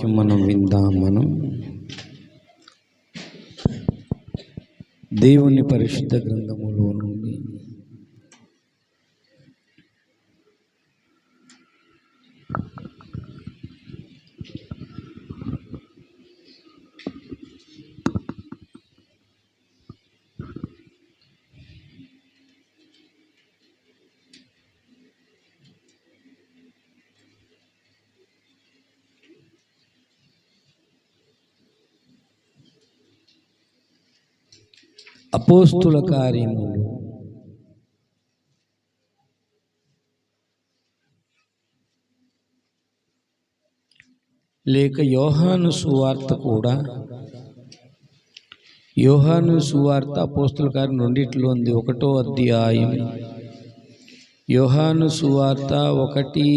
వాక్యం మనం విందాం. మనం దేవుని పరిశుద్ధ గ్రంథములో నుండి అపోస్తుల కార్యములు లేక యోహాను సువార్త కూడా. యోహాను సువార్త అపోస్తుల కార్యం రెండిట్లో ఉంది. 1వ అధ్యాయం యోహాను సువార్త 1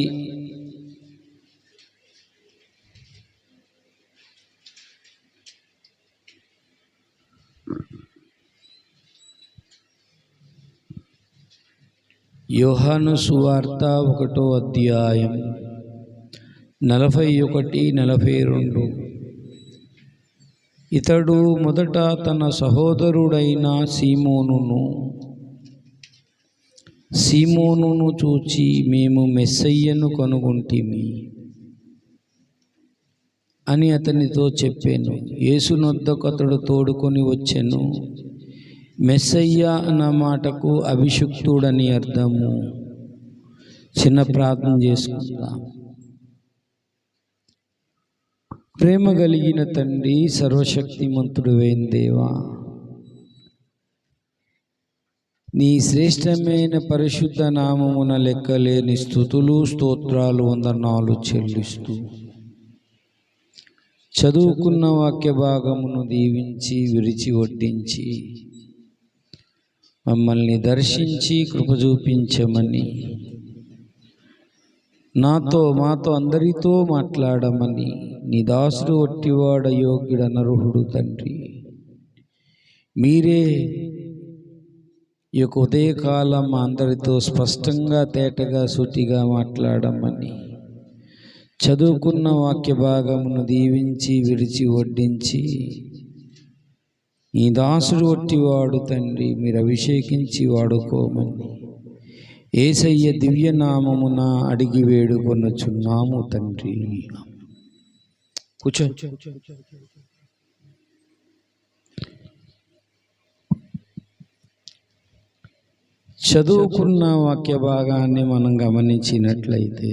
యోహాను సువార్త 1వ అధ్యాయం 41, 42. ఇతడు మొదట తన సహోదరుడైన సీమోనును చూచి, మేము మెస్సయ్యను కనుగొంటిమి అని అతనితో చెప్పాను. యేసునొద్దకు అతడు తోడుకొని వచ్చెను. మెస్సయ్య అన్న మాటకు అభిషిక్తుడని అర్థము. చిన్న ప్రార్థన చేసుకుందాం. ప్రేమ కలిగిన తండ్రి, సర్వశక్తిమంతుడైన దేవా, నీ శ్రేష్టమైన పరిశుద్ధ నామమున లెక్కలేని స్తుతులు, స్తోత్రాలు, వందనాలు చెల్లిస్తూ చదువుకున్న వాక్య భాగమును దీవించి విరిచి వడ్డించి మమ్మల్ని దర్శించి కృప చూపించమని, మాతో అందరితో మాట్లాడమని నీ దాసుడు వట్టివాడ యోగ్యుడ నరుహుడు తండ్రి. మీరే ఈ యొక్క ఉదయకాలం అందరితో స్పష్టంగా, తేటగా, సూటిగా మాట్లాడమని, చదువుకున్న వాక్య భాగమును దీవించి విరిచి వడ్డించి ఈ దాసుడు వట్టివాడు తండ్రి, మీరు అభిషేకించి వాడుకోమని యేసయ్య దివ్య నామమున అడిగి వేడుకొనుచున్నాము తండ్రి. కూర్చో. చదువుకున్న వాక్య భాగాన్ని మనం గమనించినట్లయితే,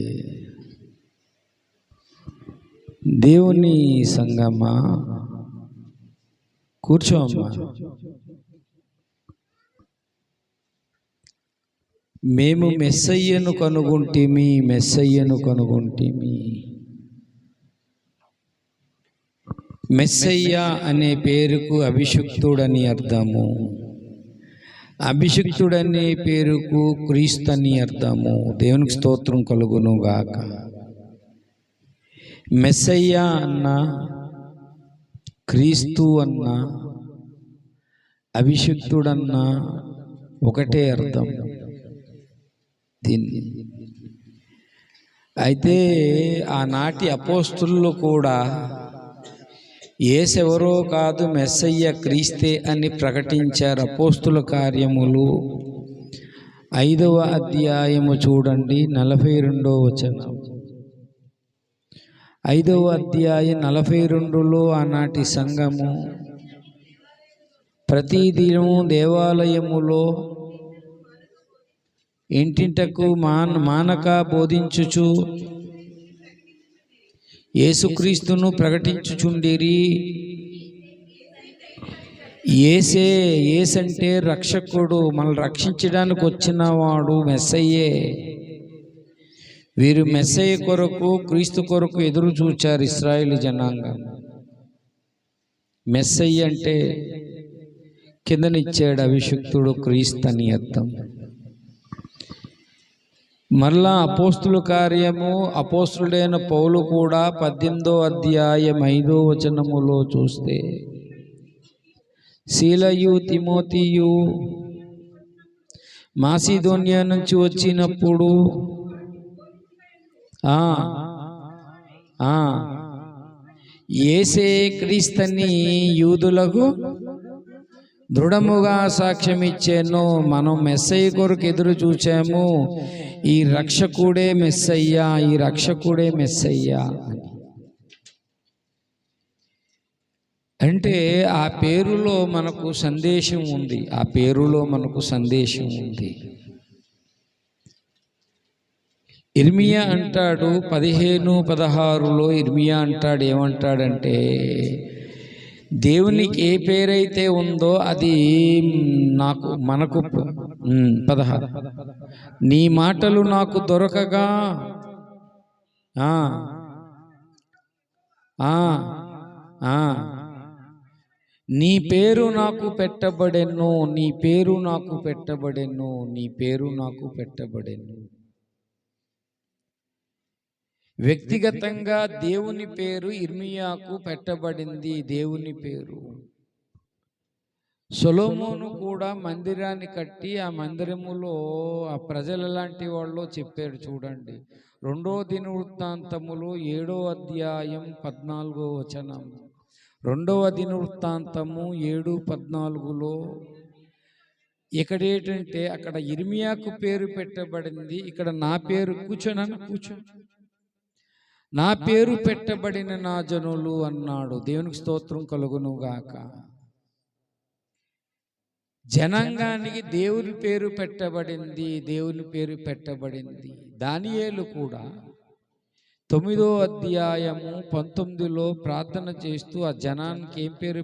దేవుని సంగమా కూర్చో అమ్మా, మేము మెస్సయ్యను కనుగొంటిమి. మెస్సయ్య అనే పేరుకు అభిషిక్తుడని అర్థము. అభిషిక్తుడనే పేరుకు క్రీస్తు అని అర్థము. దేవునికి స్తోత్రం కలుగును గాక. మెస్సయ్య అన్న, క్రీస్తు అన్న, అభిషిక్తుడన్న ఒకటే అర్థం దీన్ని. అయితే ఆనాటి అపోస్తులు కూడా యేసెవరో కాదు, మెస్సయ్య క్రీస్తే అని ప్రకటించారు. అపోస్తుల కార్యములు 5వ అధ్యాయము చూడండి, 42వ వచనం. 5వ అధ్యాయం 42లో ఆనాటి సంఘము ప్రతిదినము దేవాలయములో ఇంటింటకు మానక బోధించుచు యేసుక్రీస్తును ప్రకటించుచుండిరి. యేసంటే రక్షకుడు, మనల్ని రక్షించడానికి వచ్చిన వాడు మెస్సయ్యే. వీరు మెస్సయ్య కొరకు, క్రీస్తు కొరకు ఎదురు చూచారు ఇశ్రాయేలు జనాంగం. మెస్సయ్య అంటే కిందనిచ్చాడు అభిషిక్తుడు, క్రీస్తు అని అర్థం. మరలా అపోస్తుల కార్యము అపోస్తుడైన పౌలు కూడా 18వ అధ్యాయం 5వ వచనములో చూస్తే, సీలయు తిమోతియు మాసిదోనియా నుంచి వచ్చినప్పుడు యేసే క్రీస్తని యూదులకు దృఢముగా సాక్ష్యం ఇచ్చాను. మనం మెస్సయ్య కొరకు ఎదురు చూచాము. ఈ రక్షకుడే మెస్సయ్యా, ఈ రక్షకుడే మెస్సయ్యా అని. అంటే ఆ పేరులో మనకు సందేశం ఉంది, ఆ పేరులో మనకు సందేశం ఉంది. ఇర్మియా అంటాడు 15:16లో ఇర్మియా అంటాడు, ఏమంటాడంటే, దేవునికి ఏ పేరైతే ఉందో అది మనకు 16, నీ మాటలు నాకు దొరకగా నీ పేరు నాకు పెట్టబడెను, నీ పేరు నాకు పెట్టబడెను, నీ పేరు నాకు పెట్టబడెను. వ్యక్తిగతంగా దేవుని పేరు ఇర్మియాకు పెట్టబడింది. దేవుని పేరు. సొలొమోను కూడా మందిరాన్ని కట్టి ఆ మందిరములో ఆ ప్రజలు ఎలాంటి వాళ్ళు చెప్పాడు చూడండి. 2వ దినవృత్తాంతములు 7వ అధ్యాయం 14వ వచనం. 2వ దినవృత్తాంతము 7:14లో ఇక్కడేంటంటే, అక్కడ ఇర్మియాకు పేరు పెట్టబడింది, ఇక్కడ నా పేరు కూర్చో నా పేరు పెట్టబడిన నా జనులు అన్నాడు. దేవునికి స్తోత్రం కలుగును గాక. జనాంగానికి దేవుని పేరు పెట్టబడింది, దేవుని పేరు పెట్టబడింది. దానియేలు కూడా 9వ అధ్యాయము 19లో ప్రార్థన చేస్తూ ఆ జనానికి ఏం పేరు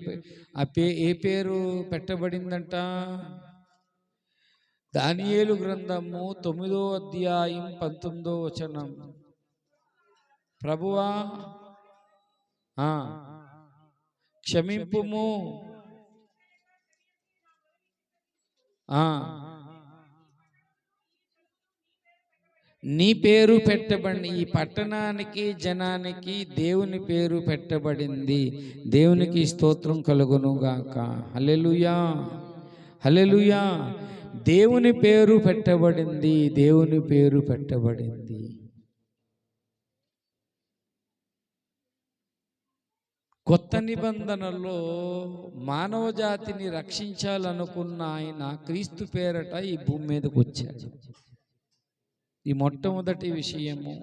ఏ పేరు పెట్టబడిందంట? దానియేలు గ్రంథము 9వ అధ్యాయం 19వ వచనం. ప్రభువా క్షమింపుము, నీ పేరు పెట్టబడి, ఈ పట్టణానికి జనానికి దేవుని పేరు పెట్టబడింది. దేవునికి స్తోత్రం కలుగును గాక. హల్లెలూయా, హల్లెలూయా. దేవుని పేరు పెట్టబడింది, దేవుని పేరు పెట్టబడింది. కొత్త నిబంధనలో మానవ జాతిని రక్షించాలనుకున్న ఆయన క్రీస్తు పేరట ఈ భూమి మీదకి వచ్చాడు. ఈ మొట్టమొదటి విషయము.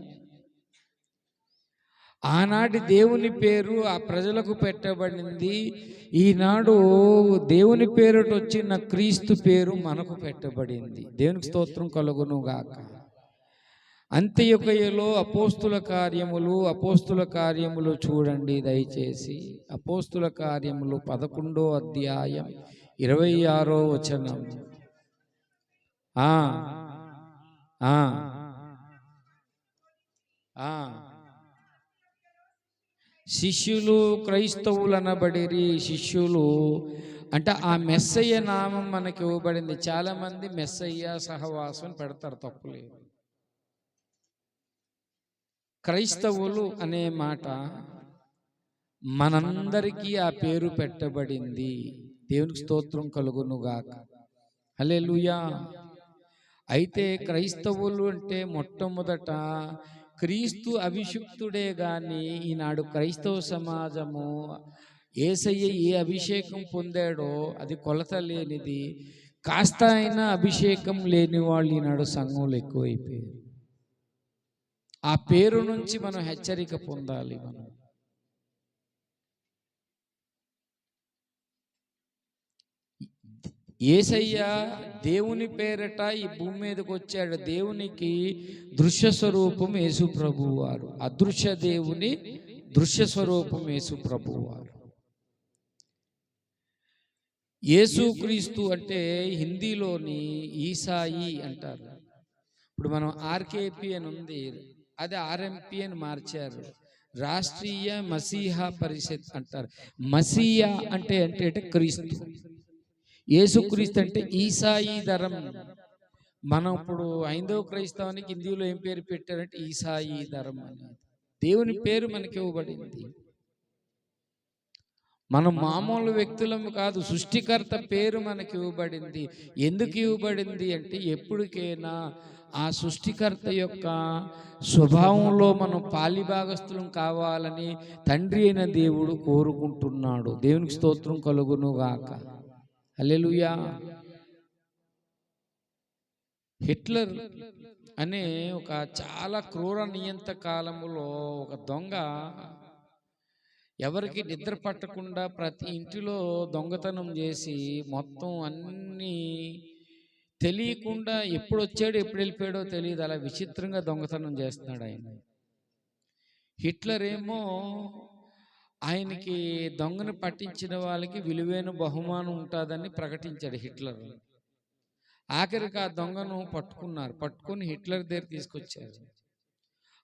ఆనాటి దేవుని పేరు ఆ ప్రజలకు పెట్టబడింది. ఈనాడు దేవుని పేరుట వచ్చిన క్రీస్తు పేరు మనకు పెట్టబడింది. దేవునికి స్తోత్రం కలుగును గాక. అంత్యొకయలో అపోస్తుల కార్యములు చూడండి దయచేసి. అపోస్తుల కార్యములు 11వ అధ్యాయం 26వ వచనం. శిష్యులు క్రైస్తవులు అనబడిరి. శిష్యులు అంటే ఆ మెస్సయ్య నామం మనకి ఇవ్వబడింది. చాలా మంది మెస్సయ్య సహవాసం పెడతారు, తప్పులేదు. క్రైస్తవులు అనే మాట మనందరికీ ఆ పేరు పెట్టబడింది. దేవునికి స్తోత్రం కలుగునుగాక. హల్లెలూయా. అయితే క్రైస్తవులు అంటే మొట్టమొదట క్రీస్తు అభిషిక్తుడే గాని ఈనాడు క్రైస్తవ సమాజము యేసయ్య ఏ అభిషేకం పొందాడో అది కొలత లేనిది. కాస్త అయినా అభిషేకం లేని వాళ్ళు ఈనాడు సంఘంలో ఎక్కువైపోయారు. ఆ పేరు నుంచి మనం హెచ్చరిక పొందాలి. మనం యేసయ్య దేవుని పేరట ఈ భూమి మీదకి వచ్చాడు. దేవునికి దృశ్య స్వరూపం యేసు ప్రభువు వారు, అదృశ్య దేవుని దృశ్య స్వరూపం యేసు ప్రభువు వారు. యేసుక్రీస్తు అంటే హిందీలోని ఈసాయి అంటారు. ఇప్పుడు మనం ఆర్కేపీ అని ఉంది, అది ఆర్ఎంపీ అని మార్చారు. రాష్ట్రీయ మసీహా పరిషత్ అంటారు. మసీయా అంటే అంటే క్రీస్తు. యేసుక్రీస్తు అంటే ఈసాయి ధరం. మనం ఇప్పుడు ఐదవ క్రైస్తవానికి హిందీలో ఏం పేరు పెట్టారంటే ఈసాయి ధరం అని. దేవుని పేరు మనకి ఇవ్వబడింది. మనం మామూలు వ్యక్తులము కాదు, సృష్టికర్త పేరు మనకి ఇవ్వబడింది. ఎందుకు ఇవ్వబడింది అంటే ఎప్పటికైనా ఆ సృష్టికర్త యొక్క స్వభావంలో మనం పాలిభాగస్థులం కావాలని తండ్రి అయిన దేవుడు కోరుకుంటున్నాడు. దేవునికి స్తోత్రం కలుగును గాక. హల్లెలూయా. హిట్లర్ అనే ఒక చాలా క్రూర నియంత కాలములో ఒక దొంగ ఎవరికి నిద్ర పట్టకుండా ప్రతి ఇంటిలో దొంగతనం చేసి మొత్తం అన్నీ తెలియకుండా ఎప్పుడు వచ్చాడో ఎప్పుడు వెళ్ళిపోయాడో తెలియదు, అలా విచిత్రంగా దొంగతనం చేస్తున్నాడు ఆయన. హిట్లర్ ఏమో ఆయనకి దొంగను పట్టించిన వాళ్ళకి విలువైన బహుమానం ఉంటుందని ప్రకటించాడు హిట్లర్. ఆఖరికి ఆ దొంగను పట్టుకున్నారు. పట్టుకుని హిట్లర్ దగ్గర తీసుకొచ్చారు.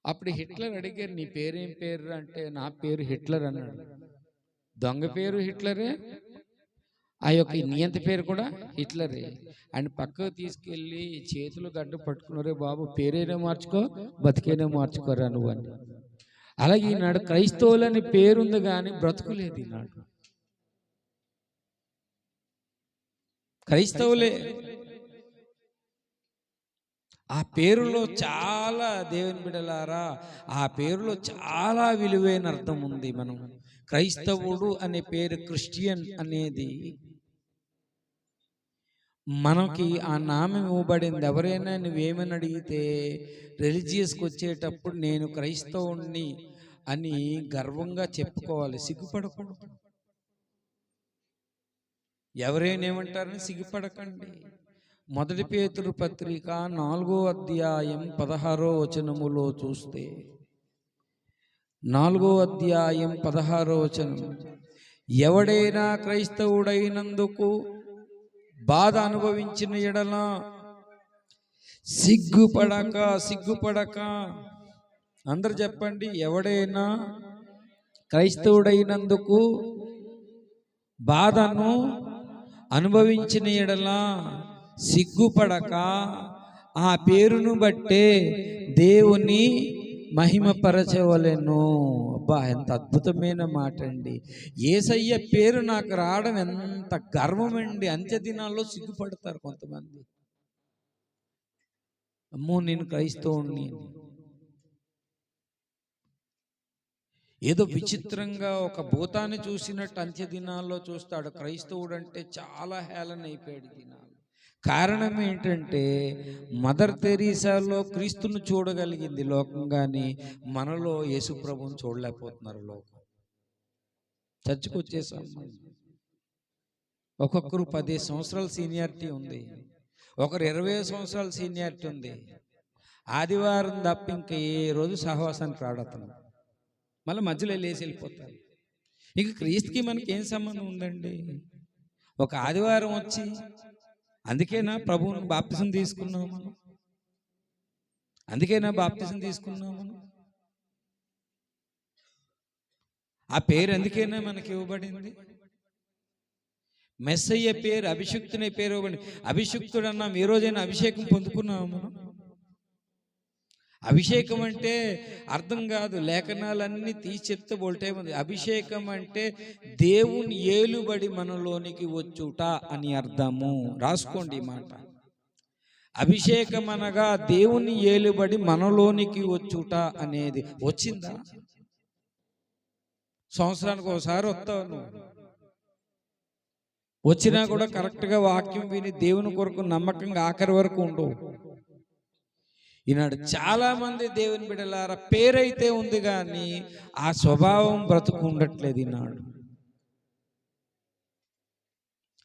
అప్పుడు హిట్లర్ అడిగారు, నీ పేరేం పేరు అంటే, నా పేరు హిట్లర్ అన్నాడు. దొంగ పేరు హిట్లరే, ఆ యొక్క నియంత పేరు కూడా హిట్లరే. ఆయన పక్కకు తీసుకెళ్ళి చేతులు గడ్డ పట్టుకున్నారే, బాబు పేరైనా మార్చుకో బతికైనా మార్చుకోరా నువ్వు అని. అలాగే ఈనాడు క్రైస్తవులని పేరుంది కానీ బ్రతుకులేదు. ఈనాడు క్రైస్తవులే, ఆ పేరులో చాలా, దేవుని బిడ్డలారా, ఆ పేరులో చాలా విలువైన అర్థం ఉంది. మనం క్రైస్తవుడు అనే పేరు, క్రిస్టియన్ అనేది మనకి ఆ నామం ఇవ్వబడింది. ఎవరైనా నువ్వేమని అడిగితే రిలీజియస్కి వచ్చేటప్పుడు నేను క్రైస్తవుణ్ణి అని గర్వంగా చెప్పుకోవాలి, సిగ్గుపడకూడదు. ఎవరైనా ఏమంటారని సిగ్గుపడకండి. మొదటి పేతురు పత్రిక 4వ అధ్యాయం 16వ వచనములో చూస్తే, 4వ అధ్యాయం 16వ వచనం, ఎవడైనా క్రైస్తవుడైనందుకు బాధ అనుభవించిన ఎడల సిగ్గుపడక. అందరు చెప్పండి, ఎవడైనా క్రైస్తవుడైనందుకు బాధను అనుభవించిన ఎడల సిగ్గుపడక ఆ పేరును బట్టే దేవుని మహిమపరచవలెను. అబ్బా, ఎంత అద్భుతమైన మాట అండి. యేసయ్య పేరు నాకు రావడం ఎంత గర్వం అండి. అంత్య దినాల్లో సిగ్గుపడతారు కొంతమంది, అమ్మో నేను క్రైస్తవుణ్ణి. ఏదో విచిత్రంగా ఒక భూతాన్ని చూసినట్టు అంత్య దినాల్లో చూస్తాడు. క్రైస్తవుడు అంటే చాలా హేళన అయిపోయాడు దినాలు. కారణం ఏంటంటే మదర్ తెరీసాలో క్రీస్తును చూడగలిగింది లోకం, కానీ మనలో యేసుప్రభుని చూడలేకపోతున్నారు లోకం. చర్చికి వచ్చేసాం, ఒక్కొక్కరు 10 సంవత్సరాల సీనియారిటీ ఉంది, ఒకరు 20 సంవత్సరాల సీనియారిటీ ఉంది. ఆదివారం తప్ప ఇంకా ఏ రోజు సహవాసానికి రాడతాను, మళ్ళీ మధ్యలో లేచి వెళ్ళిపోతారు. ఇక క్రీస్తుకి మనకి ఏం సంబంధం ఉందండి? ఒక ఆదివారం వచ్చి, అందుకేనా ప్రభువును బాప్తిసం తీసుకున్నాము మనం, అందుకేనా బాప్తిసం తీసుకున్నాము మనం. ఆ పేరు ఎందుకైనా మనకి ఇవ్వబడింది. మెస్సయ్య పేరు, అభిషిక్తుని పేరు ఇవ్వబడింది. అభిషిక్తుడు అన్నాం, ఏ రోజైనా అభిషేకం పొందుకున్నాము మనం? అభిషేకం అంటే అర్థం కాదు, లేఖనాలన్నీ తీసి చెప్తే బోల్టే ఉంది. అభిషేకం అంటే దేవుని ఏలుబడి మనలోనికి వచ్చుట అని అర్థము. రాసుకోండి ఈ మాట. అభిషేకం అనగా దేవుని ఏలుబడి మనలోనికి వచ్చుట అనేది. వచ్చిందా? సంవత్సరానికి ఒకసారి వస్తావు నువ్వు, వచ్చినా కూడా కరెక్ట్గా వాక్యం విని దేవుని కొరకు నమ్మకంగా ఆఖరి వరకు ఉండవు. ఈనాడు చాలా మంది దేవుని బిడ్డలారా పేరైతే ఉంది కానీ ఆ స్వభావం బ్రతుకు ఉండట్లేదు. ఈనాడు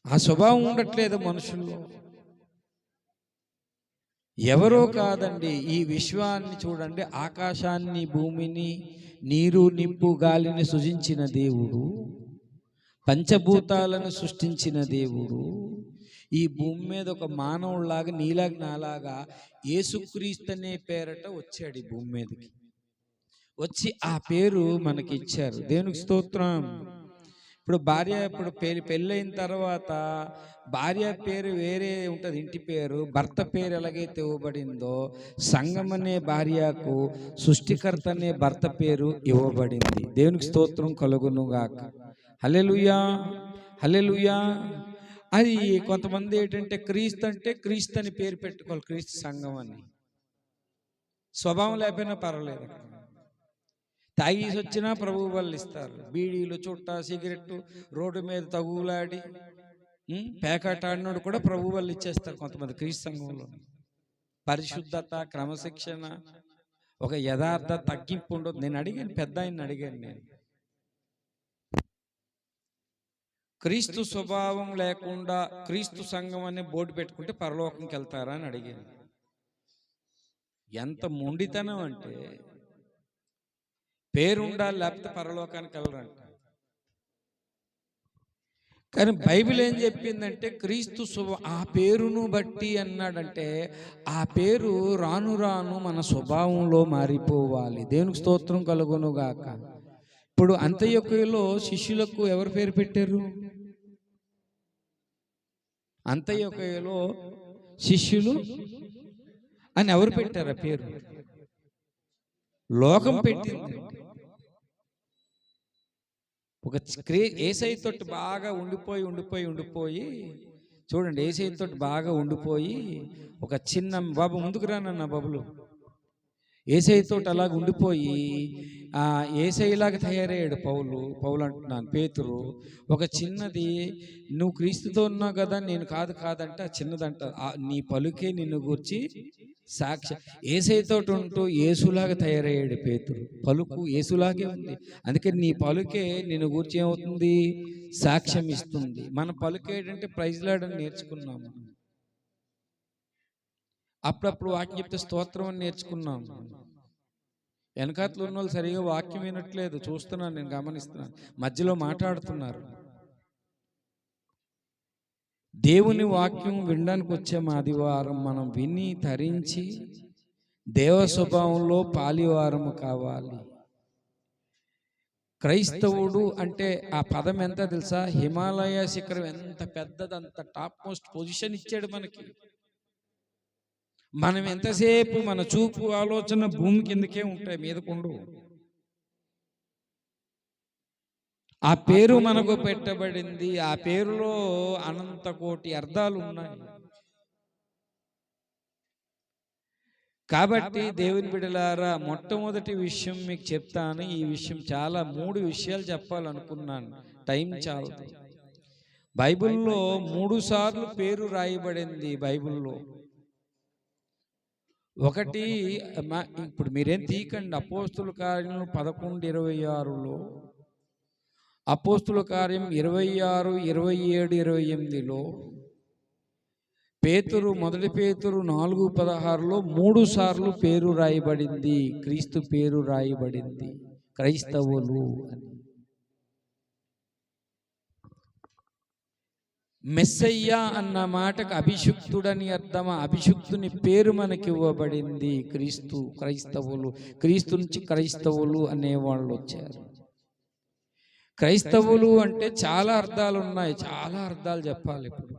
ఆ స్వభావం ఉండట్లేదు మనుషుల్లో. ఎవరో కాదండి, ఈ విశ్వాన్ని చూడండి, ఆకాశాన్ని, భూమిని, నీరు, నిప్పు, గాలిని సృజించిన దేవుడు, పంచభూతాలను సృష్టించిన దేవుడు, ఈ భూమి మీద ఒక మానవుడిలాగా నీలాగా నాలాగా యేసుక్రీస్తు అనే పేరట వచ్చాడు ఈ భూమి మీదకి. వచ్చి ఆ పేరు మనకి ఇచ్చారు. దేవునికి స్తోత్రం. ఇప్పుడు భార్య, ఇప్పుడు పెళ్ళైన తర్వాత భార్య పేరు వేరే ఉంటుంది, ఇంటి పేరు. భర్త పేరు ఎలాగైతే ఇవ్వబడిందో, సంఘం అనే భార్యకు సృష్టికర్త అనే భర్త పేరు ఇవ్వబడింది. దేవునికి స్తోత్రం కలుగును గాక. హల్లెలూయా, హల్లెలూయా. అది కొంతమంది ఏంటంటే క్రీస్తు అంటే క్రీస్తు అని పేరు పెట్టుకోవాలి, క్రీస్తు సంఘం అని. స్వభావం లేకపోయినా పర్వాలేదు. తాగేసి వచ్చినా ప్రభువు వాళ్ళు ఇస్తారు. బీడీలు, చుట్ట, సిగరెట్టు, రోడ్డు మీద తగులాడి పేకాట ఆడినోడు కూడా ప్రభు వాళ్ళు ఇచ్చేస్తారు కొంతమంది క్రీస్తు సంఘంలో. పరిశుద్ధత, క్రమశిక్షణ, ఒక యథార్థ, తగ్గింపు ఉండదు. నేను అడిగాను, పెద్ద ఆయన్ని అడిగాను నేను, క్రీస్తు స్వభావం లేకుండా క్రీస్తు సంఘం అనే బోర్డు పెట్టుకుంటే పరలోకంకి వెళ్తారా అని అడిగాను. ఎంత మొండితనం అంటే, పేరుండాలి లేకపోతే పరలోకానికి వెళ్ళరంట. కానీ బైబిల్ ఏం చెప్పిందంటే క్రీస్తు ఆ పేరును బట్టి అన్నాడంటే ఆ పేరు రాను రాను మన స్వభావంలో మారిపోవాలి. దేవునికి స్తోత్రం కలుగును గాక. ఇప్పుడు అంత్యొకయలో శిష్యులకు ఎవరు పేరు పెట్టారు? అంత్యొకయలో శిష్యులు అని ఎవరు పెట్టారు ఆ పేరు? లోకం పెట్టింది. ఒక ఏసైతో బాగా ఉండిపోయి చూడండి, ఏసైతో బాగా ఉండిపోయి ఒక చిన్న బాబు ముందుకు రానన్న బాబులు, ఏసైతో అలాగ ఉండిపోయి ఏసైలాగా తయారయ్యాడు పౌలు అంటున్నాను, పేతురు. ఒక చిన్నది, నువ్వు క్రీస్తుతో ఉన్నావు కదా, నేను కాదంటే ఆ చిన్నదంట నీ పలుకే నిన్ను గూర్చి సాక్ష్యం. ఏసైతో ఉంటూ ఏసులాగా తయారయ్యాడు పేతురు. పలుకు ఏసులాగే ఉంది, అందుకని నీ పలుకే నిన్ను గూర్చి ఏమవుతుంది? సాక్ష్యం ఇస్తుంది. మన పలుకు ఏంటంటే ప్రైజ్ లాడని నేర్చుకున్నాము. అప్పుడప్పుడు వాక్యం చెప్తే స్తోత్రం అని నేర్చుకున్నాం. వెనకాతలు ఉన్న వాళ్ళు సరిగా వాక్యం వినట్లేదు, చూస్తున్నాను, నేను గమనిస్తున్నాను, మధ్యలో మాట్లాడుతున్నారు. దేవుని వాక్యం వినడానికి వచ్చే ఆదివారం మనం విని తరించి దేవ స్వభావంలో పాలివారము కావాలి. క్రైస్తవుడు అంటే ఆ పదం ఎంత తెలుసా? హిమాలయ శిఖరం ఎంత పెద్దది, అంత టాప్ మోస్ట్ పొజిషన్ ఇచ్చాడు మనకి. మనం ఎంతసేపు మన చూపు ఆలోచన భూమి కిందకే ఉంటాయి, మీదకుండు. ఆ పేరు మనకు పెట్టబడింది, ఆ పేరులో అనంత కోటి అర్థాలు ఉన్నాయి. కాబట్టి దేవుని బిడ్డలారా, మొట్టమొదటి విషయం మీకు చెప్తాను. ఈ విషయం చాలా 3 విషయాలు చెప్పాలనుకున్నాను, టైం చాలదు. బైబిల్లో 3 సార్లు పేరు రాయబడింది. బైబిల్లో ఒకటి, ఇప్పుడు మీరేం తీయకండి, అపోస్తుల కార్యం 11:26లో, అపోస్తుల కార్యం 26, 27, 28లో, పేతురు, మొదటి పేతురు 4:16లో 3 సార్లు పేరు రాయబడింది. క్రీస్తు పేరు రాయబడింది, క్రైస్తవులు అని. మెస్సయ్యా అన్న మాటకు అభిషిక్తుడని అర్థం. అభిషిక్తుని పేరు మనకి ఇవ్వబడింది. క్రైస్తవులు, క్రీస్తు నుంచి క్రైస్తవులు అనేవాళ్ళు వచ్చారు. క్రైస్తవులు అంటే చాలా అర్థాలు ఉన్నాయి, చాలా అర్థాలు చెప్పాలి. ఇప్పుడు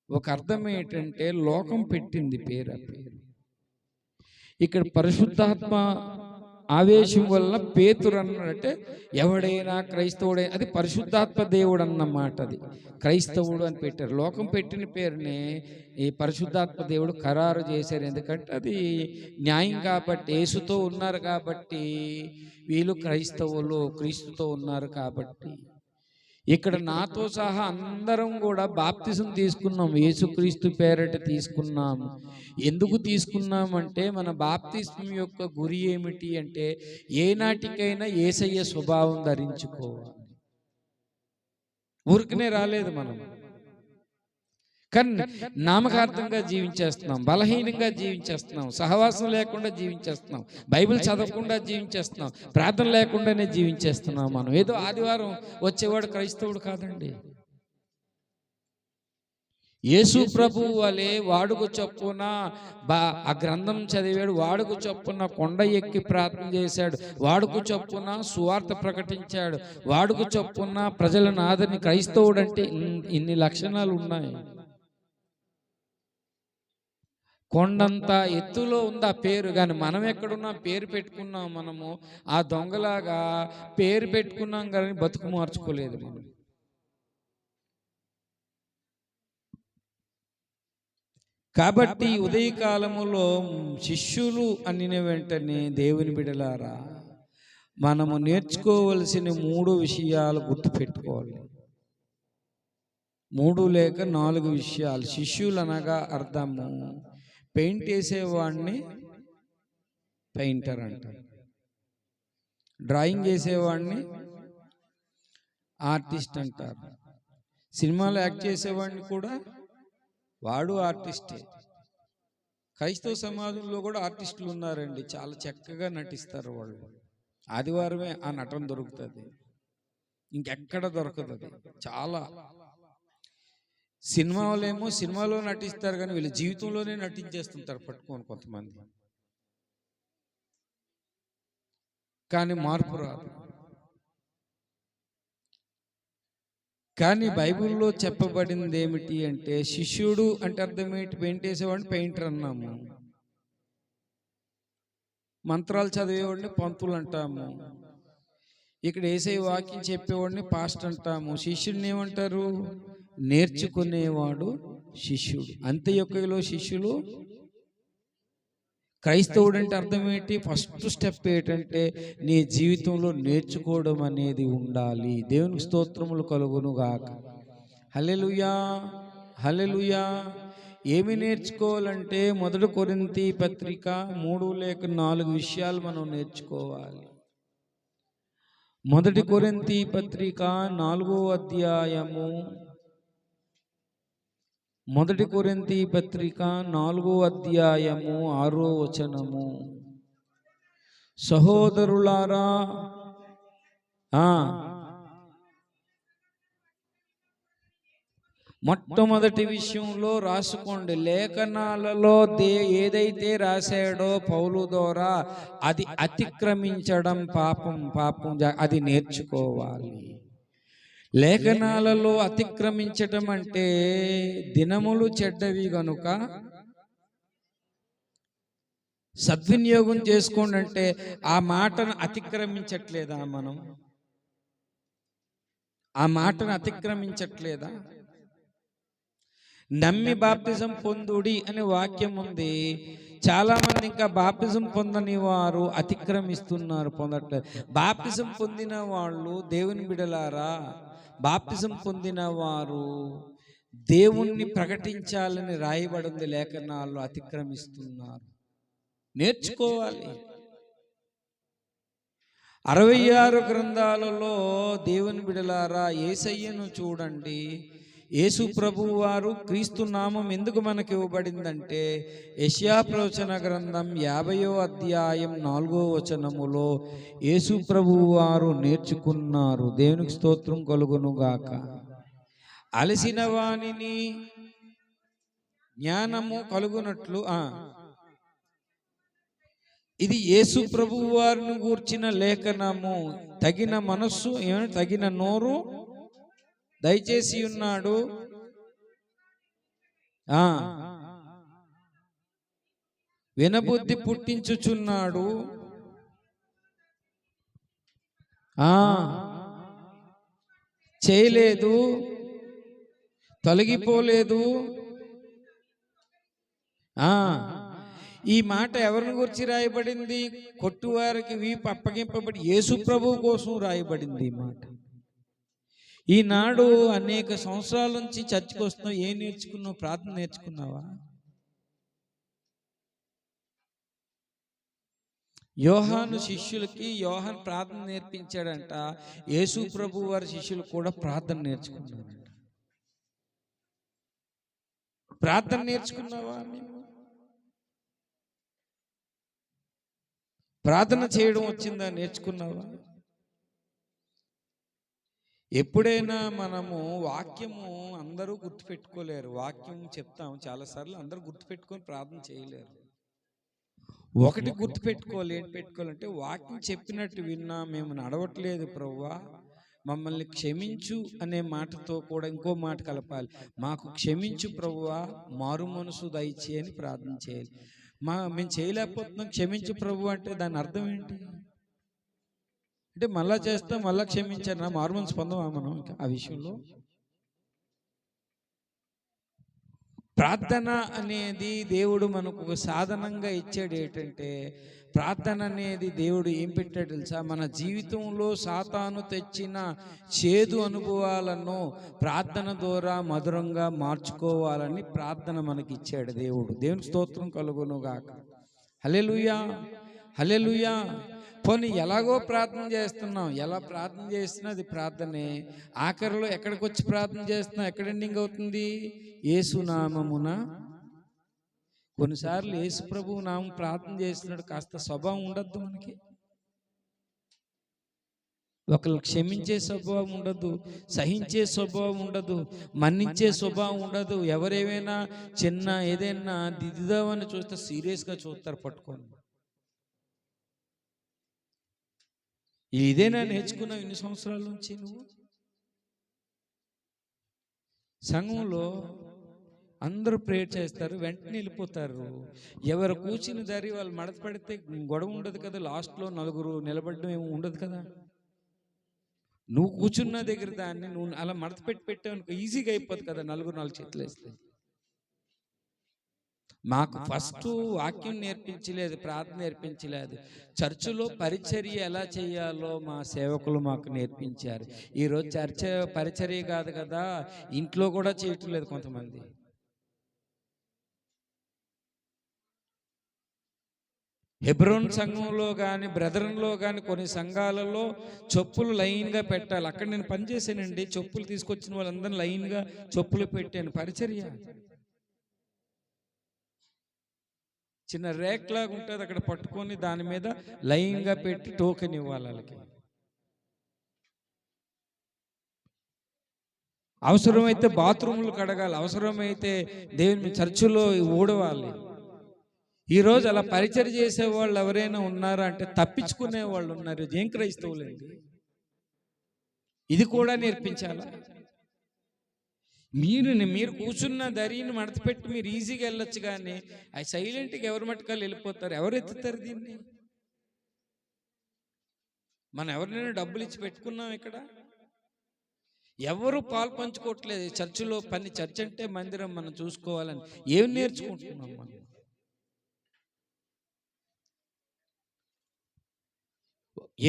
ఒక అర్థం ఏంటంటే లోకం పెట్టింది పేరు. ఇక్కడ పరిశుద్ధాత్మ ఆవేశం వల్ల పేతురు అన్నాడంటే ఎవడైనా క్రైస్తవుడే, అది పరిశుద్ధాత్మ దేవుడు అన్నమాట. అది క్రైస్తవుడు అని పెట్టారు. లోకం పెట్టిన పేరుని ఈ పరిశుద్ధాత్మ దేవుడు ఖరారు చేశారు. ఎందుకంటే అది న్యాయం కాబట్టి, యేసుతో ఉన్నారు కాబట్టి వీళ్ళు క్రైస్తవులు, క్రీస్తుతో ఉన్నారు కాబట్టి. ఇక్కడ నాతో సహా అందరం కూడా బాప్తిజం తీసుకున్నాం, యేసుక్రీస్తు పేరట తీసుకున్నాం. ఎందుకు తీసుకున్నామంటే మన బాప్తిజం యొక్క గురి ఏమిటి అంటే ఏనాటికైనా యేసయ్య స్వభావం ధరించుకోవాలి. ఊరికనే రాలేదు మనం, కానీ నామకార్థంగా జీవించేస్తున్నాం, బలహీనంగా జీవించేస్తున్నాం, సహవాసం లేకుండా జీవించేస్తున్నాం, బైబిల్ చదవకుండా జీవించేస్తున్నాం, ప్రార్థన లేకుండానే జీవించేస్తున్నాం. మనం ఏదో ఆదివారం వచ్చేవాడు క్రైస్తవుడు కాదండి. యేసు ప్రభు వలె వాడుకు చొప్పున ఆ గ్రంథం చదివాడు, వాడుకు చొప్పున కొండ ఎక్కి ప్రార్థన చేశాడు, వాడుకు చొప్పున సువార్త ప్రకటించాడు, వాడుకు చొప్పున ప్రజలను ఆదరణ. క్రైస్తవుడు అంటే ఇన్ని లక్షణాలు ఉన్నాయి. కొండంత ఎత్తులో ఉంది ఆ పేరు, కానీ మనం ఎక్కడున్నా పేరు పెట్టుకున్నాం. మనము ఆ దొంగలాగా పేరు పెట్టుకున్నాం కానీ బతుకు మార్చుకోలేదు మనం. కాబట్టి ఉదయకాలములో శిష్యులు అనిన వెంటనే దేవుని బిడలారా, మనము నేర్చుకోవలసిన 3 విషయాలు గుర్తుపెట్టుకోవాలి. 3 లేక 4 విషయాలు. శిష్యులు అనగా అర్థము, పెయింట్ వేసేవాడిని పెయింటర్ అంటారు, డ్రాయింగ్ వేసేవాడిని ఆర్టిస్ట్ అంటారు, సినిమాలో యాక్ట్ చేసేవాడిని కూడా వాడు ఆర్టిస్టే. క్రైస్తవ సమాజంలో కూడా ఆర్టిస్టులు ఉన్నారండి, చాలా చక్కగా నటిస్తారు వాళ్ళు. ఆదివారమే ఆ నటన దొరుకుతుంది, ఇంకెక్కడ దొరకదు. అది చాలా సినిమాలేమో సినిమాలో నటిస్తారు, కానీ వీళ్ళు జీవితంలోనే నటించేస్తుంటారు పట్టుకొని కొంతమంది. కానీ మార్పు రాదు. కానీ బైబిల్లో చెప్పబడింది ఏమిటి అంటే, శిష్యుడు అంటే అర్థం ఏంటి? పెయింట్ వేసేవాడిని పెయింటర్ అన్నాము, మంత్రాలు చదివేవాడిని పంతులు అంటాము, ఇక్కడ వేసే వాక్యం చెప్పేవాడిని పాస్ట్ అంటాము. శిష్యుడిని ఏమంటారు? నేర్చుకునేవాడు శిష్యుడు. అంత్యొక్కలో శిష్యులు. క్రైస్తవుడు అంటే అర్థం ఏంటి? ఫస్ట్ స్టెప్ ఏంటంటే, నీ జీవితంలో నేర్చుకోవడం అనేది ఉండాలి. దేవునికి స్తోత్రములు కలుగును గాక. హల్లెలూయా, హల్లెలూయా. ఏమి నేర్చుకోవాలంటే, 1 కొరింథీ పత్రిక 3 లేక 4 విషయాలు మనం నేర్చుకోవాలి. 1 కొరింథీ పత్రిక 4వ అధ్యాయము, 1 కొరింథీ పత్రిక 4వ అధ్యాయము 6వ వచనము. సహోదరులారా, మొట్టమొదటి విషయంలో రాసుకోండి, లేఖనాలలో ఏదైతే రాశాడో పౌలు ద్వారా అది అతిక్రమించడం పాపం, అది నేర్చుకోవాలి. లేఖనాలలో అతిక్రమించటం అంటే, దినములు చెడ్డవి గనుక సద్వినియోగం చేసుకోండి అంటే, ఆ మాటను అతిక్రమించట్లేదా? మనం ఆ మాటను అతిక్రమించట్లేదా? నమ్మి బాప్తిజం పొందుడి అనే వాక్యం ఉంది. చాలా మంది ఇంకా బాప్తిజం పొందని వారు అతిక్రమిస్తున్నారు, పొందట్లేదు. బాప్తిజం పొందిన వాళ్ళు దేవుని బిడలారా, బాప్తిజం పొందిన వారు దేవుణ్ణి ప్రకటించాలని రాయబడింది లేఖనాల్లో, అతిక్రమిస్తున్నారు. నేర్చుకోవాలి. 66 గ్రంథాలలో దేవుని బిడలారా, యేసయ్యను చూడండి. యేసు ప్రభువు వారు క్రీస్తు నామం ఎందుకు మనకి ఇవ్వబడిందంటే, యెషయా ప్రవచన గ్రంథం 50వ అధ్యాయం 4వ వచనములో యేసు ప్రభువు వారు నేర్చుకున్నారు. దేవునికి స్తోత్రం కలుగును గాక. అలసిన వానిని జ్ఞానము కలుగునట్లు. ఇది యేసు ప్రభువు వారిని గూర్చిన లేఖనము. తగిన మనస్సు, తగిన నోరు దయచేసి ఉన్నాడు. వినబుద్ధి పుట్టించుచున్నాడు. చేయలేదు, తొలగిపోలేదు. ఈ మాట ఎవరిని గురించి రాయబడింది? కొట్టువారికి వీపు అప్పగింపబడి యేసు ప్రభువు కోసం రాయబడింది ఈ మాట. ఈనాడు అనేక సంవత్సరాల నుంచి చర్చికి వస్తున్నావు, ఏం నేర్చుకున్నావు? ప్రార్థన నేర్చుకున్నావా? యోహాను శిష్యులకి యోహాను ప్రార్థన నేర్పించాడంట. యేసు ప్రభు వారి శిష్యులు కూడా ప్రార్థన నేర్చుకున్నారంట. ప్రార్థన నేర్చుకున్నావా? ప్రార్థన చేయడం వచ్చిందా? నేర్చుకున్నావా? ఎప్పుడైనా మనము వాక్యము అందరూ గుర్తుపెట్టుకోలేరు. వాక్యం చెప్తాం చాలాసార్లు, అందరూ గుర్తుపెట్టుకొని ప్రార్థన చేయలేరు. ఒకటి గుర్తుపెట్టుకోవాలి. ఏంటి పెట్టుకోవాలంటే, వాక్యం చెప్పినట్టు విన్నా, మేము నడవట్లేదు ప్రభువా, మమ్మల్ని క్షమించు అనే మాటతో కూడా ఇంకో మాట కలపాలి. మాకు క్షమించు ప్రభువా, మారు మనసు దయచేయి అని ప్రార్థన చేయాలి. మేము చేయలేకపోతున్నాం, క్షమించు ప్రభు అంటే దాని అర్థం ఏంటి? అంటే మళ్ళా చేస్తాం, మళ్ళా క్షమించాను, మారు మనసు పొందమా మనం? ఇంకా ఆ విషయంలో ప్రార్థన అనేది దేవుడు మనకు ఒక సాధనంగా ఇచ్చాడు. ఏంటంటే ప్రార్థన అనేది దేవుడు ఏం పెట్టాడు తెలుసా? మన జీవితంలో సాతాను తెచ్చిన చేదు అనుభవాలను ప్రార్థన ద్వారా మధురంగా మార్చుకోవాలని ప్రార్థన మనకి ఇచ్చాడు దేవుడు. దేవునికి స్తోత్రం కలుగును గాక. హల్లెలూయా, హల్లెలూయా. పోనీ ఎలాగో ప్రార్థన చేస్తున్నాం, ఎలా ప్రార్థన చేస్తున్నా అది ప్రార్థనే. ఆఖరిలో ఎక్కడికి వచ్చి ప్రార్థన చేస్తున్నాం, ఎక్కడ ఎండింగ్ అవుతుంది? యేసునామమున. కొన్నిసార్లు యేసు ప్రభువు నామం ప్రార్థన చేస్తున్నాడు, కాస్త స్వభావం ఉండద్దు మనకి. ఒకళ్ళు క్షమించే స్వభావం ఉండదు, సహించే స్వభావం ఉండదు, మన్నించే స్వభావం ఉండదు. ఎవరేమైనా చిన్న ఏదైనా దిద్దుదామని చూస్తే సీరియస్గా చూస్తారు పట్టుకొని. ఇదేనా నేర్చుకున్నావు ఇన్ని సంవత్సరాల నుంచి నువ్వు? సంఘంలో అందరూ ప్రేయర్ చేస్తారు, వెంటనే వెళ్ళిపోతారు. ఎవరు కూర్చుని దారి వాళ్ళు మడత పెడితే గొడవ ఉండదు కదా, లాస్ట్లో నలుగురు నిలబడడం ఏమి ఉండదు కదా. నువ్వు కూర్చున్న దగ్గర దాన్ని నువ్వు అలా మడత పెట్టావు ఈజీగా అయిపోతుంది కదా, నలుగురు నాలుగు చేతులు వేస్తే. మాకు ఫస్ట్ వాక్యం నేర్పించలేదు, ప్రార్థన నేర్పించలేదు. చర్చిలో పరిచర్య ఎలా చేయాలో మా సేవకులు మాకు నేర్పించారు. ఈరోజు పరిచర్య కాదు కదా, ఇంట్లో కూడా చేయటం లేదు కొంతమంది. హెబ్రోన్ సంఘంలో కానీ బ్రదరన్లో కానీ కొన్ని సంఘాలలో చెప్పులు లైన్గా పెట్టాలి. అక్కడ నేను పనిచేసానండి, చెప్పులు తీసుకొచ్చిన వాళ్ళందరినీ లైన్గా చెప్పులు పెట్టాను. పరిచర్య చిన్న రేక్ లాగా ఉంటుంది, అక్కడ పట్టుకొని దాని మీద లైన్గా పెట్టి టోకెన్ ఇవ్వాలి వాళ్ళకి. అవసరమైతే బాత్రూములు కడగాలి, అవసరమైతే దేవుని చర్చిలో ఊడవాలి. ఈరోజు అలా పరిచయం చేసే వాళ్ళు ఎవరైనా ఉన్నారా అంటే తప్పించుకునే వాళ్ళు ఉన్నారు. ఏం క్రైస్తవులండి? ఇది కూడా నేర్పించాలా? మీరు కూర్చున్న దరిని మడతపెట్టి మీరు ఈజీగా వెళ్ళొచ్చు, కానీ అవి సైలెంట్గా ఎవరి మట్టుకాలు వెళ్ళిపోతారు. ఎవరు ఎత్తుతారు దీన్ని? మనం ఎవరినైనా డబ్బులు ఇచ్చి పెట్టుకున్నాం ఇక్కడ? ఎవరు పాలు పంచుకోవట్లేదు. చర్చిలో పని, చర్చ్ అంటే మందిరం, మనం చూసుకోవాలని ఏం నేర్చుకుంటున్నాం మనం?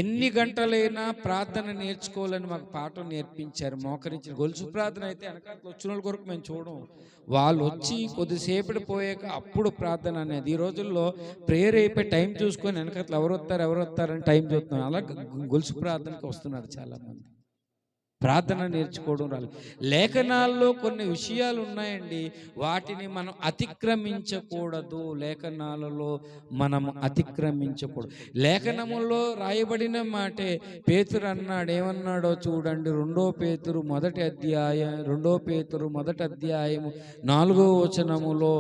ఎన్ని గంటలైనా ప్రార్థన నేర్చుకోవాలని మాకు పాఠం నేర్పించారు. మోకరించిన గొలుసు ప్రార్థన అయితే వెనకాల వచ్చిన వాళ్ళ కొరకు మేము చూడం, వాళ్ళు వచ్చి కొద్దిసేపటి పోయాక అప్పుడు ప్రార్థన అనేది. ఈ రోజుల్లో ప్రేయర్ అయిపోయి టైం చూసుకొని వెనకాల ఎవరు వస్తారని టైం చూస్తున్నాం. అలా గొలుసు ప్రార్థనకి వస్తున్నారు చాలామంది. ప్రార్థన నేర్చుకోవడం రాలేదు. లేఖనాల్లో కొన్ని విషయాలు ఉన్నాయండి, వాటిని మనం అతిక్రమించకూడదు. లేఖనాలలో మనం అతిక్రమించకూడదు. లేఖనములో రాయబడిన మాటే పేతురు అన్నాడు. ఏమన్నాడో చూడండి, 2 పేతురు మొదటి అధ్యాయము 4వ వచనములో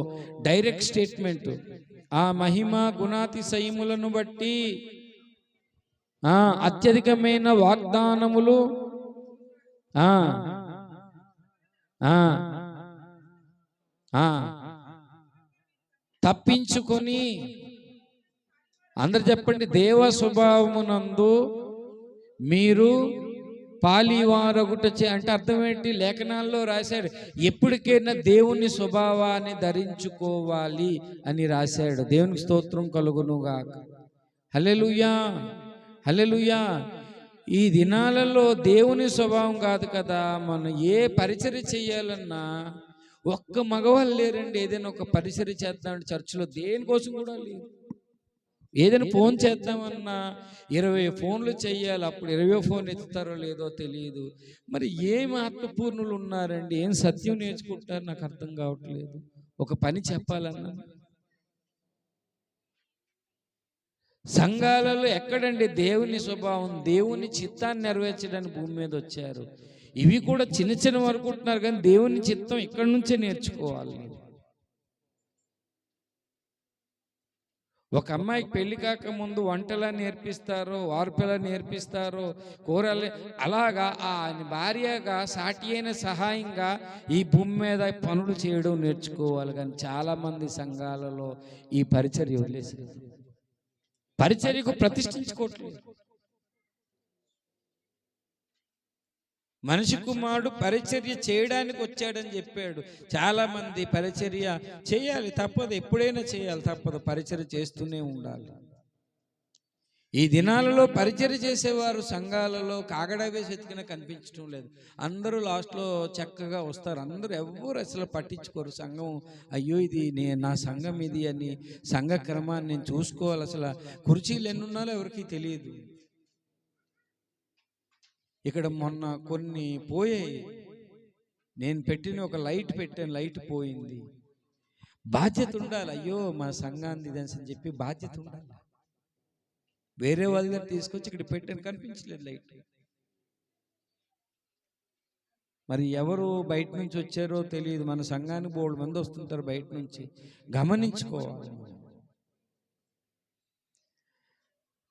డైరెక్ట్ స్టేట్మెంట్. ఆ మహిమ గుణాతిశయములను బట్టి అత్యధికమైన వాగ్దానములు తప్పించుకొని, అందరు చెప్పండి, దేవ స్వభావమునందు మీరు పాలివారొకటి అంటే అర్థం ఏంటి? లేఖనాల్లో రాశాడు, ఎప్పటికైనా దేవుని స్వభావాన్ని ధరించుకోవాలి అని రాశాడు. దేవునికి స్తోత్రం కలుగునుగాక. హల్లెలూయా, హల్లెలూయా. ఈ దినాలలో దేవుని స్వభావం కాదు కదా, మనం ఏ పరిచర్య చేయాలన్నా ఒక్క మగవాళ్ళు లేరండి. ఏదైనా ఒక పరిచర్య చేద్దామంటే చర్చిలో దేనికోసం కూడా లేదు. ఏదైనా ఫోన్ చేద్దామన్నా 20 ఫోన్లు చెయ్యాలి, అప్పుడు 20వ ఫోన్ ఎత్తుతారో లేదో తెలియదు. మరి ఏం ఆత్మపూర్ణులు ఉన్నారండి, ఏం సత్యం నేర్చుకుంటారు నాకు అర్థం కావట్లేదు. ఒక పని చెప్పాలన్నా సంఘాలలో ఎక్కడండి దేవుని స్వభావం, దేవుని చిత్తాన్ని నెరవేర్చడానికి భూమి మీద వచ్చారు. ఇవి కూడా చిన్న చిన్న అనుకుంటున్నారు, కానీ దేవుని చిత్తం ఇక్కడి నుంచే నేర్చుకోవాలి. ఒక అమ్మాయికి పెళ్లి కాక ముందు వంటలా నేర్పిస్తారో, వార్పెలా నేర్పిస్తారో, కూరలే, అలాగా ఆయన భార్యగా సాటి అయిన సహాయంగా ఈ భూమి మీద పనులు చేయడం నేర్చుకోవాలి. కానీ చాలామంది సంఘాలలో ఈ పరిచర్య వదిలేసారు, పరిచర్యకు ప్రతిష్ఠించుకోవట్లేదు. మనిషి కుమారుడు పరిచర్య చేయడానికి వచ్చాడని చెప్పాడు. చాలా మంది పరిచర్య చేయాలి, తప్పదు, ఎప్పుడైనా చేయాలి, తప్పదు, పరిచర్య చేస్తూనే ఉండాలి. ఈ దినాలలో పరిచర్య చేసేవారు సంఘాలలో కాగడా వేసి వెతికినా కనిపించడం లేదు. అందరూ లాస్ట్లో చక్కగా వస్తారు, అందరూ ఎవరు అసలు పట్టించుకోరు. సంఘం అయ్యో ఇది నా సంఘం ఇది అని సంఘ క్రమాన్ని నేను చూసుకోవాలి. అసలు కుర్చీలు ఎన్ని ఉన్నాలో ఎవరికి తెలియదు. ఇక్కడ మొన్న కొన్ని పోయాయి. నేను పెట్టిన ఒక లైట్ పెట్టాను, లైట్ పోయింది. బాధ్యత ఉండాలి. అయ్యో మా సంఘాన్ని ఇదని చెప్పి బాధ్యత ఉండాలి. వేరే వాళ్ళ దగ్గర తీసుకొచ్చి ఇక్కడ పెట్టాను, కనిపించలేదు లైట్. మరి ఎవరు బయట నుంచి వచ్చారో తెలియదు. మన సంఘానికి బోల్డ్ మంది వస్తుంటారు బయట నుంచి, గమనించుకోవాలి.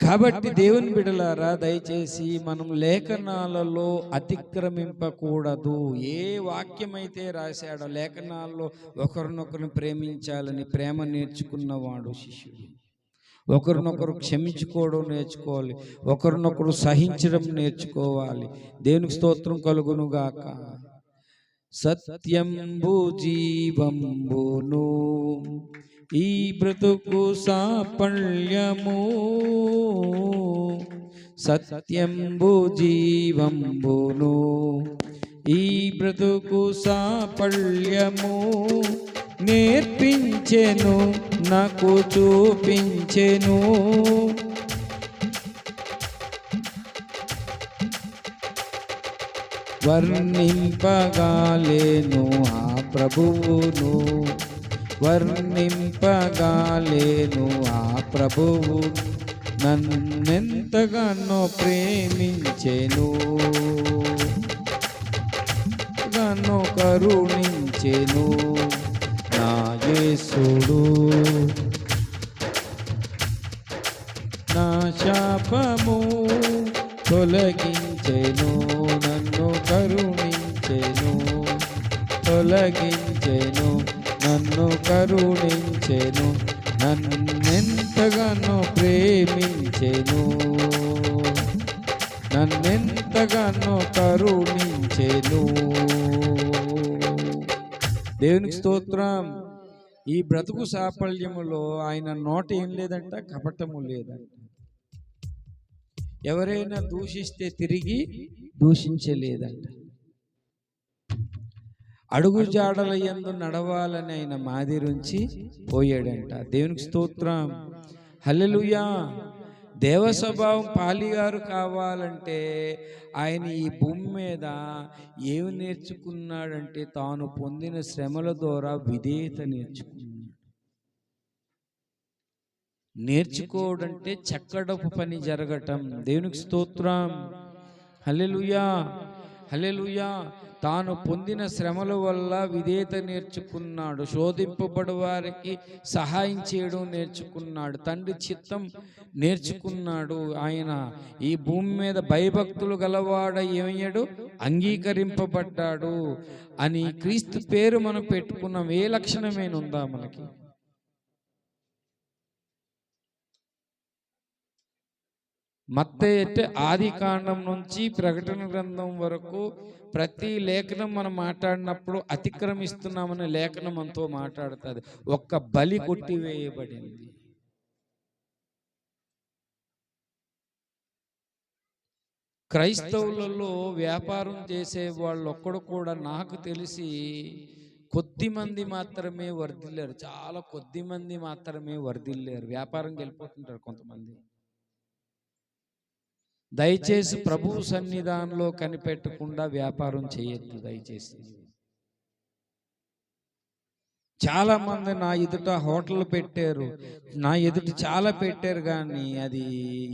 కాబట్టి దేవుని బిడ్డలారా, దయచేసి మనం లేఖనాలలో అతిక్రమింపకూడదు. ఏ వాక్యమైతే రాశాడో లేఖనాల్లో ఒకరినొకరిని ప్రేమించాలని ప్రేమ నేర్చుకున్నవాడు శిష్యుడు. ఒకరినొకరు క్షమించుకోవడం నేర్చుకోవాలి, ఒకరినొకరు సహించడం నేర్చుకోవాలి. దేవునికి స్తోత్రం కలుగునుగాక. సత్యంబు జీవంబును ఈ బ్రతుకు సాఫల్యము, సత్యంబు జీవంబును ఈ బ్రతుకు సాఫల్యము, నేర్పించెను నాకు చూపించెను. వర్ణింపగాలేను ఆ ప్రభువును, వర్ణింపగాలేను ఆ ప్రభువు, నన్నెంతగానో ప్రేమించెను, గానో కరుణించెను నా యేసుడు. నా శాపము తొలగించెను, నన్ను కరుణించెను, తొలగించెను, నన్ను కరుణించెను, నన్నెంతగానో ప్రేమించెను, నన్నెంతగానో కరుణించెను. దేవునికి స్తోత్రం. ఈ బ్రతుకు సాఫల్యములో ఆయన నోట ఏం లేదంట, కపటము లేదంట. ఎవరైనా దూషిస్తే తిరిగి దూషించలేదంట. అడుగు జాడల యందు నడవాలని ఆయన మాదిరించి పోయాడంట. దేవునికి స్తోత్రం. హల్లెలూయా. దేవ స్వభావం పాలిగారు కావాలంటే ఆయన ఈ భూమి మీద ఏమి నేర్చుకున్నాడంటే తాను పొందిన శ్రమల ద్వారా విధేయత నేర్చుకున్నాడు. నేర్చుకోవడంటే చక్కడపు పని జరగటం. దేవునికి స్తోత్రం. హల్లెలూయా, హల్లెలూయా. తాను పొందిన శ్రమల వల్ల విధేయత నేర్చుకున్నాడు. శోధింపబడు వారికి సహాయం చేయడం నేర్చుకున్నాడు. తండ్రి చిత్తం నేర్చుకున్నాడు. ఆయన ఈ భూమి మీద భయభక్తులు గలవాడ ఏమయ్యాడు, అంగీకరింపబడ్డాడు అని క్రీస్తు పేరు మనం పెట్టుకున్నాం. ఏ లక్షణమైన ఉందా మనకి? మత్తయి అంటే ఆది కాండం నుంచి ప్రకటన గ్రంథం వరకు ప్రతి లేఖనం మనం మాట్లాడినప్పుడు అతిక్రమిస్తున్నామనే లేఖనం మనతో మాట్లాడుతుంది. ఒక్క బలి కొట్టివేయబడింది. క్రైస్తవులలో వ్యాపారం చేసే వాళ్ళు ఒక్కడు కూడా నాకు తెలిసి కొద్ది మంది మాత్రమే వర్ధిల్లారు. చాలా కొద్ది మంది మాత్రమే వర్ధిల్లారు. వ్యాపారంకి వెళ్ళిపోతుంటారు కొంతమంది. దయచేసి ప్రభువు సన్నిధానంలో కనిపెట్టకుండా వ్యాపారం చేయొద్దు దయచేసి. చాలా మంది నా ఎదుట హోటల్ పెట్టారు, నా ఎదుట చాలా పెట్టారు, కానీ అది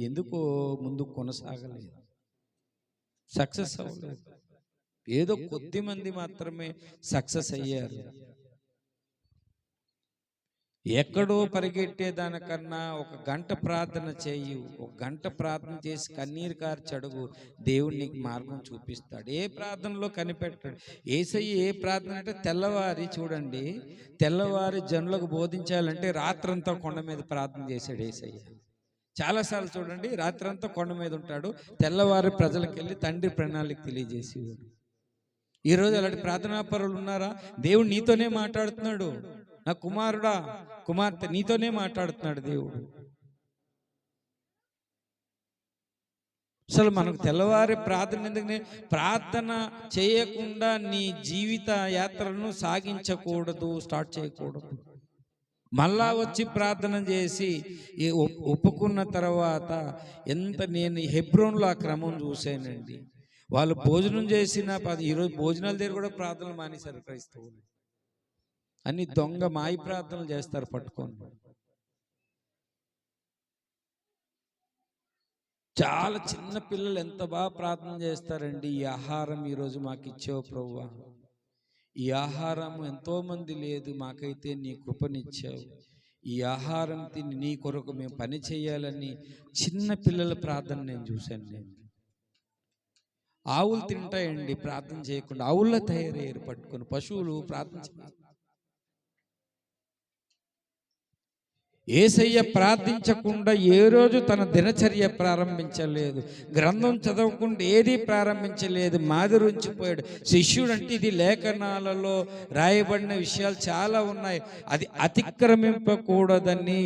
ఎందుకో ముందుకు కొనసాగలేదు, సక్సెస్ అవ్వలేదు. ఏదో కొద్ది మంది మాత్రమే సక్సెస్ అయ్యారు. ఎక్కడో పరిగెట్టేదానికన్నా ఒక గంట ప్రార్థన చేయు. ఒక గంట ప్రార్థన చేసి కన్నీరు కార్చి అడుగు, దేవుడు నీకు మార్గం చూపిస్తాడు. ఏ ప్రార్థనలో కనిపెట్టాడు యేసయ్య. ఏ ప్రార్థన అంటే తెల్లవారి చూడండి, తెల్లవారి జనులకు బోధించాలంటే రాత్రంతా కొండ మీద ప్రార్థన చేశాడు యేసయ్య. చాలాసార్లు చూడండి, రాత్రంతా కొండ మీద ఉంటాడు, తెల్లవారి ప్రజలకు వెళ్ళి తండ్రి ప్రణాళిక తెలియజేసేవాడు. ఈరోజు అలాంటి ప్రార్థనా పరులు ఉన్నారా? దేవుడు నీతోనే మాట్లాడుతున్నాడు. నా కుమారుడా, కుమార్తె, నీతోనే మాట్లాడుతున్నాడు దేవుడు. అసలు మనకు తెల్లవారి ప్రార్థన ఎందుకని? ప్రార్థన చేయకుండా నీ జీవిత యాత్రను సాగించకూడదు, స్టార్ట్ చేయకూడదు. మళ్ళా వచ్చి ప్రార్థన చేసి ఒప్పుకున్న తర్వాత నేను హెబ్రోన్లో ఆ క్రమం చూశానండి. వాళ్ళు భోజనం చేసిన ఈరోజు భోజనాల దగ్గర కూడా ప్రార్థనలు మానేశారు క్రైస్తవులు. అన్ని దొంగ మాయి ప్రార్థనలు చేస్తారు పట్టుకొని. చాలా చిన్న పిల్లలు ఎంత బాగా ప్రార్థన చేస్తారండి. ఈ ఆహారం ఈరోజు మాకు ఇచ్చావు ప్రభువా, ఈ ఆహారం ఎంతోమంది లేదు, మాకైతే నీ కృపనిచ్చావు, ఈ ఆహారం తిని నీ కొరకు మేము పని చేయాలని చిన్న పిల్లల ప్రార్థన నేను చూశాను. ఆవులు తింటాయండి ప్రార్థన చేయకుండా, ఆవుల్లో తయారయ్యారు పట్టుకొని. పశువులు ప్రార్థన చేయాలి. యేసయ్య ప్రార్థించకుండా ఏ రోజు తన దినచర్య ప్రారంభించలేదు. గ్రంథం చదవకుండా ఏది ప్రారంభించలేదు. మాదిరించిపోయాడు. శిష్యుడు అంటే ఇది లేఖనాలలో రాయబడిన విషయాలు చాలా ఉన్నాయి, అది అతిక్రమింపకూడదని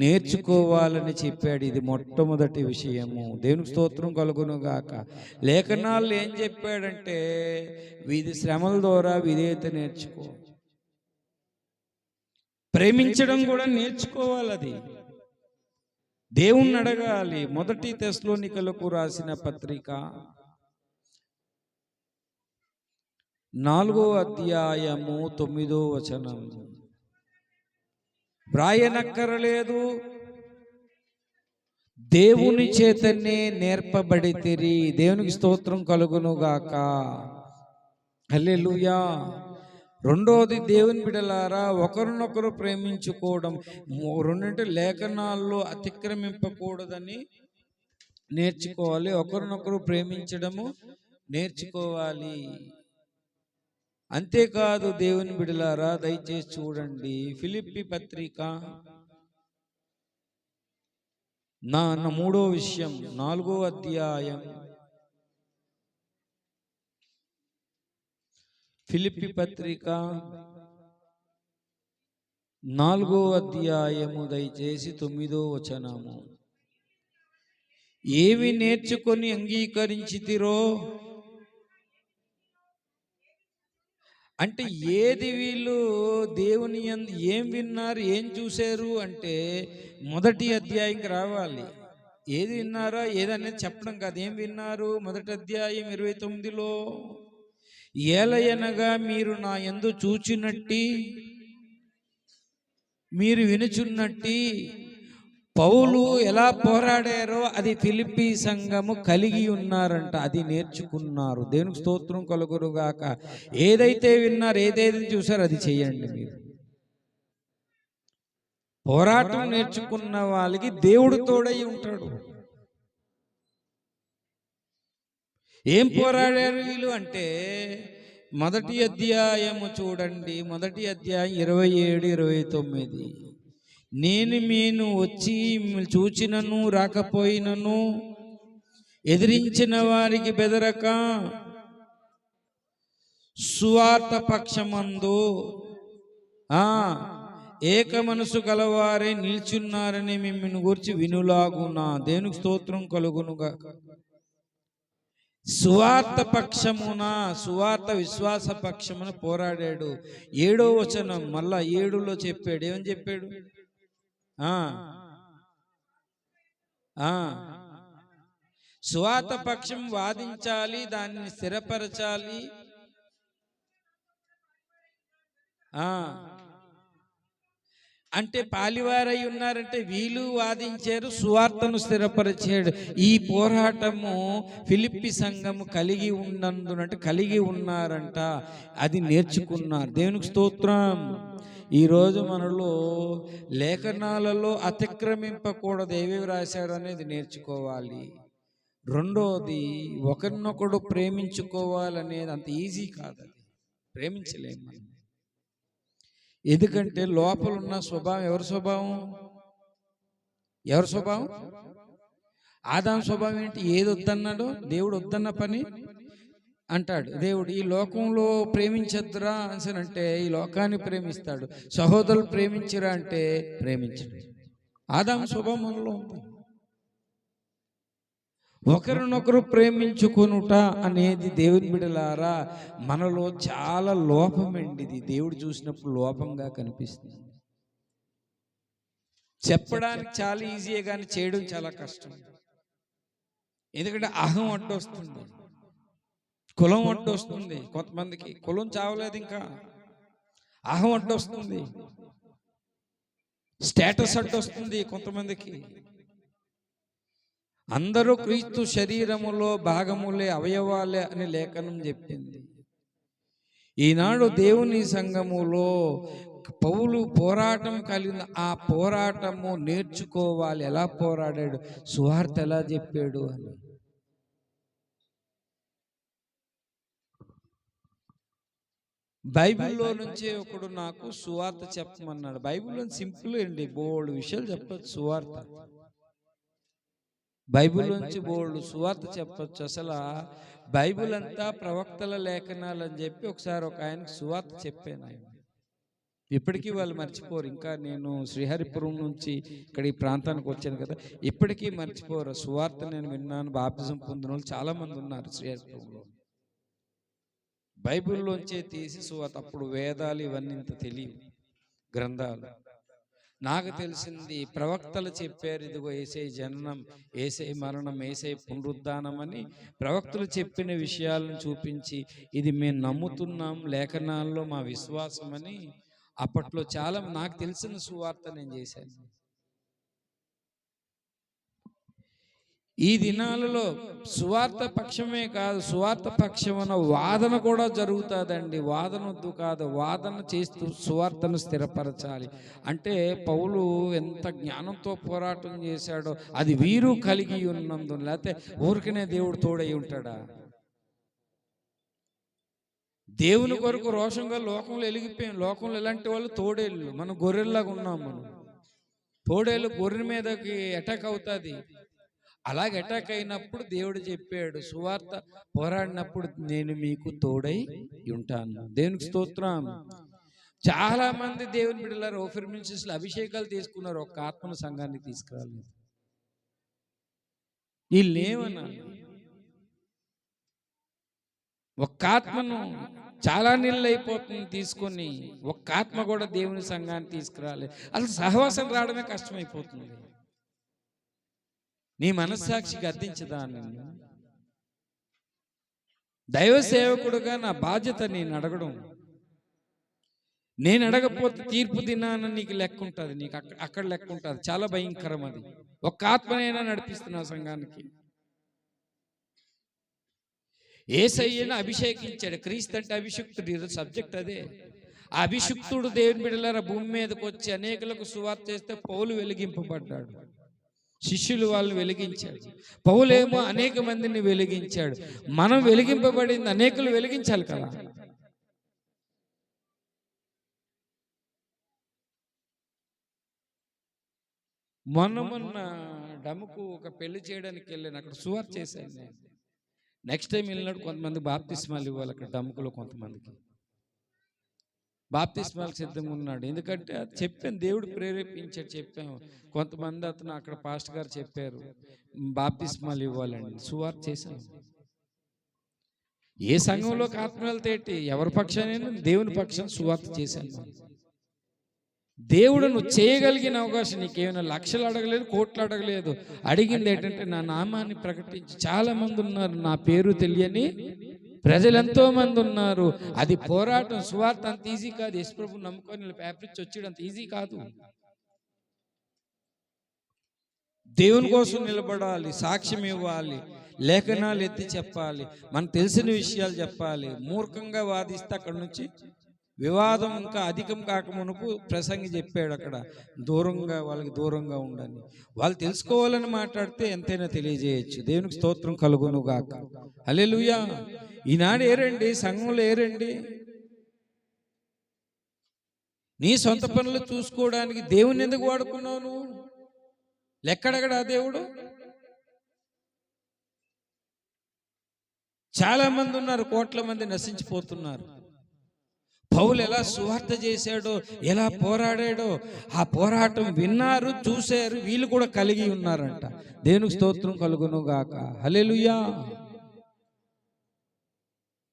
నేర్చుకోవాలని చెప్పాడు. ఇది మొట్టమొదటి విషయము. దేవునికి స్తోత్రం కలుగును గాక. లేఖనాల్లో ఏం చెప్పాడంటే, వీధి శ్రమల ద్వారా విధేయత నేర్చుకో, ప్రేమించడం కూడా నేర్చుకోవాలి. అది దేవుణ్ణి అడగాలి. 1 తెస్సలోనికలకు రాసిన పత్రిక 4వ అధ్యాయము 9వ వచనం. వ్రాయనక్కరలేదు, దేవుని చేతనే నేర్పబడితిరి. దేవునికి స్తోత్రం కలుగును గాక. హల్లెలూయా. రెండోది, దేవుని బిడ్డలారా, ఒకరినొకరు ప్రేమించుకోవడం. రెండంటే లేఖనాల్లో అతిక్రమింపకూడదని నేర్చుకోవాలి, ఒకరినొకరు ప్రేమించడము నేర్చుకోవాలి. అంతేకాదు దేవుని బిడ్డలారా, దయచేసి చూడండి, ఫిలిప్పీ పత్రిక 3వ విషయం, 4వ అధ్యాయం. ఫిలిప్పీ పత్రిక 4వ అధ్యాయము, దయచేసి 9వ వచనము. ఏమి నేర్చుకొని అంగీకరించితిరో, అంటే ఏది వీళ్ళు దేవుని యందు ఏం విన్నారు, ఏం చూశారు అంటే 1వ అధ్యాయంకి రావాలి. ఏది విన్నారో ఏదనేది చెప్పడం కాదు, ఏం విన్నారు. 1వ అధ్యాయం 29లో, ఏలయనగా మీరు నా యందు చూచినట్టి మీరు వినుచున్నట్టి పౌలు ఎలా పోరాడారో అది ఫిలిప్పీ సంఘము కలిగి ఉన్నారంట, అది నేర్చుకున్నారు. దేవునికి స్తోత్రం కలుగునుగాక. ఏదైతే విన్నారు, ఏదైతే చూసారో అది చేయండి. మీరు పోరాటం నేర్చుకున్న వాళ్ళకి దేవుడు తోడై ఉంటాడు. ఏం పోరాడారు వీళ్ళు అంటే, 1వ అధ్యాయము చూడండి, 1వ అధ్యాయం 27, 29. నేను మీను వచ్చి చూచినను రాకపోయినను ఎదిరించిన వారికి బెదరక సువార్త పక్షమందు ఏక మనసు గలవారే నిల్చున్నారని మిమ్మల్ని గురించి వినులాగునా. దేవునికి స్తోత్రం కలుగునుగా. సువార్త పక్షమున, సువార్త విశ్వాస పక్షమున పోరాడాడు. 7వ వచనం మళ్ళా 7లో చెప్పాడు. ఏమని చెప్పాడు? సువార్త పక్షం వాదించాలి, దాన్ని స్థిరపరచాలి. అంటే పాలివారై ఉన్నారంటే వీళ్ళు వాదించారు, సువార్తను స్థిరపరిచాడు. ఈ పోరాటము ఫిలిప్పీ సంఘము కలిగి ఉన్నందునంటే కలిగి ఉన్నారంట, అది నేర్చుకున్నారు. దేవునికి స్తోత్రం. ఈరోజు మనలో లేఖనాలలో అతిక్రమింపకూడదు, ఏవేవి రాశాడు అనేది నేర్చుకోవాలి. రెండోది, ఒకరినొకడు ప్రేమించుకోవాలనేది అంత ఈజీ కాదు, అది ప్రేమించలేము మనం. ఎందుకంటే లోపల ఉన్న స్వభావం ఎవరి స్వభావం? ఎవరి స్వభావం? ఆదాము స్వభావం ఏంటి? ఏది వద్దన్నాడో దేవుడు వద్దన్న పని అంటాడు. దేవుడు ఈ లోకంలో ప్రేమించద్దురా అంటే ఈ లోకాన్ని ప్రేమిస్తాడు. సహోదరులు ప్రేమించరా అంటే ప్రేమించడు. ఆదాము స్వభావం మనలో ఉంది. ఒకరినొకరు ప్రేమించుకొనుట అనేది దేవుని బిడ్డలారా మనలో చాలా లోపమండి. ఇది దేవుడు చూసినప్పుడు లోపంగా కనిపిస్తుంది. చెప్పడానికి చాలా ఈజీయే కానీ చేయడం చాలా కష్టం. ఎందుకంటే అహం అడ్డొస్తుంది, కులం అడ్డొస్తుంది. కొంతమందికి కులం చావలేదు, ఇంకా అహం అడ్డొస్తుంది, స్టేటస్ అడ్డొస్తుంది కొంతమందికి. అందరూ క్రీస్తు శరీరములో భాగములే, అవయవాలే అని లేఖనం చెప్పింది. ఈనాడు దేవుని సంఘములో పౌలు పోరాటం కలిగిన ఆ పోరాటము నేర్చుకోవాలి. ఎలా పోరాడాడు, సువార్త ఎలా చెప్పాడు అని. బైబిల్లో నుంచి ఒకడు నాకు సువార్త చెప్పమన్నాడు. బైబిల్లో సింపుల్ అండి, బోల్డ్ విషయాలు చెప్పచ్చు. సువార్త బైబిల్ నుంచి బోల్డ్ సువార్త చెప్పచ్చు. అసలు బైబిల్ అంతా ప్రవక్తల లేఖనాలు అని చెప్పి ఒకసారి ఒక ఆయనకు సువార్త చెప్పాను. ఆయన ఇప్పటికీ వాళ్ళు మర్చిపోరు. ఇంకా నేను శ్రీహరిపురం నుంచి ఇక్కడ ఈ ప్రాంతానికి వచ్చాను కదా, ఇప్పటికీ మర్చిపోరు. సువార్త నేను విన్నాను, బాప్తిజం పొందిన వాళ్ళు చాలా మంది ఉన్నారు శ్రీహరిపురంలో. బైబిల్లోంచే తీసి సువార్త. అప్పుడు వేదాలు ఇవన్నీ ఇంత తెలియవు, గ్రంథాలు. నాకు తెలిసింది ప్రవక్తలు చెప్పారు, ఇదిగో యేసయ్య జననం, యేసయ్య మరణం, యేసయ్య పునరుద్ధానం అని ప్రవక్తలు చెప్పిన విషయాలను చూపించి ఇది మేము నమ్ముతున్నాం, లేఖనాల్లో మా విశ్వాసం అని అప్పట్లో చాలా నాకు తెలిసిన సువార్త నేను చేశాను. ఈ దినాలలో సువార్త పక్షమే కాదు, సువార్త పక్షమున వాదన కూడా జరుగుతుందండి. వాదన వద్దు కాదు, వాదన చేస్తూ సువార్తను స్థిరపరచాలి. అంటే పౌలు ఎంత జ్ఞానంతో పోరాటం చేశాడో అది వీరు కలిగి ఉన్నందు, లేకపోతే ఊరికనే దేవుడు తోడై ఉంటాడా? దేవుని కొరకు రోషంగా లోకంలో వెలిగిపోయాం. లోకంలో ఎలాంటి వాళ్ళు తోడేళ్ళు, మనం గొర్రెల్లాగా ఉన్నాం. మనం తోడేళ్ళు గొర్రె మీదకి అటాక్ అవుతుంది. అలాగే అటాక్ అయినప్పుడు దేవుడు చెప్పాడు, సువార్త పోరాడినప్పుడు నేను మీకు తోడై ఉంటాను. దేవునికి స్తోత్రం. చాలా మంది దేవుని బిడ్డలారు ఓఫర్ మినిస్ట్రీస్లో అభిషేకాలు తీసుకున్నారు, ఒక ఆత్మను సంఘానికి తీసుకురాలేదు. వీళ్ళేమన్నా ఒక్క ఆత్మను చాలా నీళ్ళు అయిపోతుంది తీసుకొని, ఒక్క ఆత్మ కూడా దేవుని సంఘాన్ని తీసుకురాలేదు. అసలు సహవాసం రావడమే కష్టమైపోతుంది. నీ మనస్సాక్షికి అర్థించదా? దైవ సేవకుడుగా నా బాధ్యత నేను అడగడం. నేను అడగపోతే తీర్పు దినాన నీకు లెక్క ఉంటుంది, నీకు అక్కడ లెక్క ఉంటుంది. చాలా భయంకరం అది. ఒక్క ఆత్మనైనా నడిపిస్తున్నా సంఘానికి. యేసయ్యను అభిషేకించాడు. క్రీస్తు అంటే అభిషిక్తుడు. ఈరోజు సబ్జెక్ట్ అదే. ఆ అభిషిక్తుడు దేవుని బిడ్డలారా భూమి మీదకి వచ్చి అనేకులకు సువార్త చేస్తే పౌలు వెలిగింపబడ్డాడు, శిష్యులు వాళ్ళు వెలిగించాడు. పౌలేమో అనేక మందిని వెలిగించాడు. మనం వెలిగింపబడింది అనేకులు వెలిగించాలి కదా. మొన్న డమ్ముకు ఒక పెళ్లి చేయడానికి వెళ్ళాను, అక్కడ సువార్త చేశాను నేను. నెక్స్ట్ టైం వెళ్ళినప్పుడు కొంతమంది బాప్తిస్మాలు ఇవ్వాలి అక్కడ డమ్ముకులో. కొంతమందికి బాప్తిస్మాలకు సిద్ధంగా ఉన్నాడు. ఎందుకంటే అది చెప్పాను, దేవుడు ప్రేరేపించాడు, చెప్పాము. కొంతమంది అతను అక్కడ పాస్టర్ గారు చెప్పారు బాప్తిస్మాలు ఇవ్వాలండి. సువార్త చేశాను. ఏ సంఘంలోకి ఆత్మ వెళ్తేటి, ఎవరి పక్షానైనా దేవుని పక్షం సువార్త చేశాను. దేవుడు నువ్వు చేయగలిగిన అవకాశం నీకేమైనా లక్షలు అడగలేదు, కోట్లు అడగలేదు. అడిగింది ఏంటంటే నా నామాన్ని ప్రకటించి. చాలా మంది ఉన్నారు నా పేరు తెలియని ప్రజలు, ఎంతో మంది ఉన్నారు. అది పోరాటం. సువార్త అంత ఈజీ కాదు. యేసు ప్రభువుని నమ్ముకొని పేపరించి వచ్చేది అంత ఈజీ కాదు. దేవుని కోసం నిలబడాలి, సాక్ష్యం ఇవ్వాలి, లేఖనాలు ఎత్తి చెప్పాలి, మనకు తెలిసిన విషయాలు చెప్పాలి. మూర్ఖంగా వాదిస్తే అక్కడ నుంచి వివాదం ఇంకా అధికం కాకమునుపు ప్రసంగి చెప్పాడు, అక్కడ దూరంగా వాళ్ళకి దూరంగా ఉండని. వాళ్ళు తెలుసుకోవాలని మాట్లాడితే ఎంతైనా తెలియజేయచ్చు. దేవునికి స్తోత్రం కలుగును గాక. హల్లెలూయా. ఈనాడు ఏరండి, సంఘంలో ఏరండి, నీ సొంత పనులు చూసుకోవడానికి దేవుని ఎందుకు వాడుకున్నావు నువ్వు? లెక్కడగడా దేవుడు? చాలా మంది ఉన్నారు, కోట్ల మంది నశించిపోతున్నారు. పౌలు ఎలా సువార్త చేశాడో, ఎలా పోరాడాడో, ఆ పోరాటం విన్నారు, చూశారు, వీళ్ళు కూడా కలిగి ఉన్నారంట. దేవునికి స్తోత్రం కలుగును గాక. హల్లెలూయా.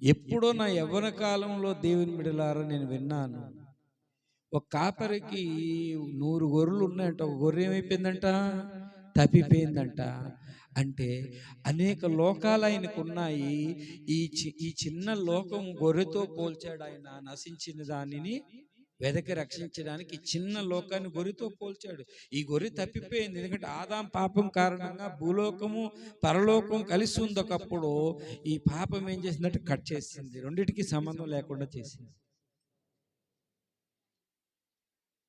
ఎప్పుడో నా యవ్వన కాలంలో దేవుని బిడ్డలారా నేను విన్నాను, ఒక కాపరికి 100 గొర్రెలు ఉన్నాయంట. ఒక గొర్రె ఏమైపోయిందంట, తప్పిపోయిందంట. అంటే అనేక లోకాలు ఆయనకు ఉన్నాయి. ఈ చిన్న లోకం గొర్రెతో పోల్చాడు ఆయన. నశించిన దానిని వెదకి రక్షించడానికి చిన్న లోకాన్ని గొర్రెతో పోల్చాడు. ఈ గొర్రె తప్పిపోయింది, ఎందుకంటే ఆదాం పాపం కారణంగా భూలోకము పరలోకం కలిసి ఉంది. ఒకప్పుడు ఈ పాపం ఏం చేసిందంటే కట్ చేసింది, రెండింటికి సంబంధం లేకుండా చేసింది.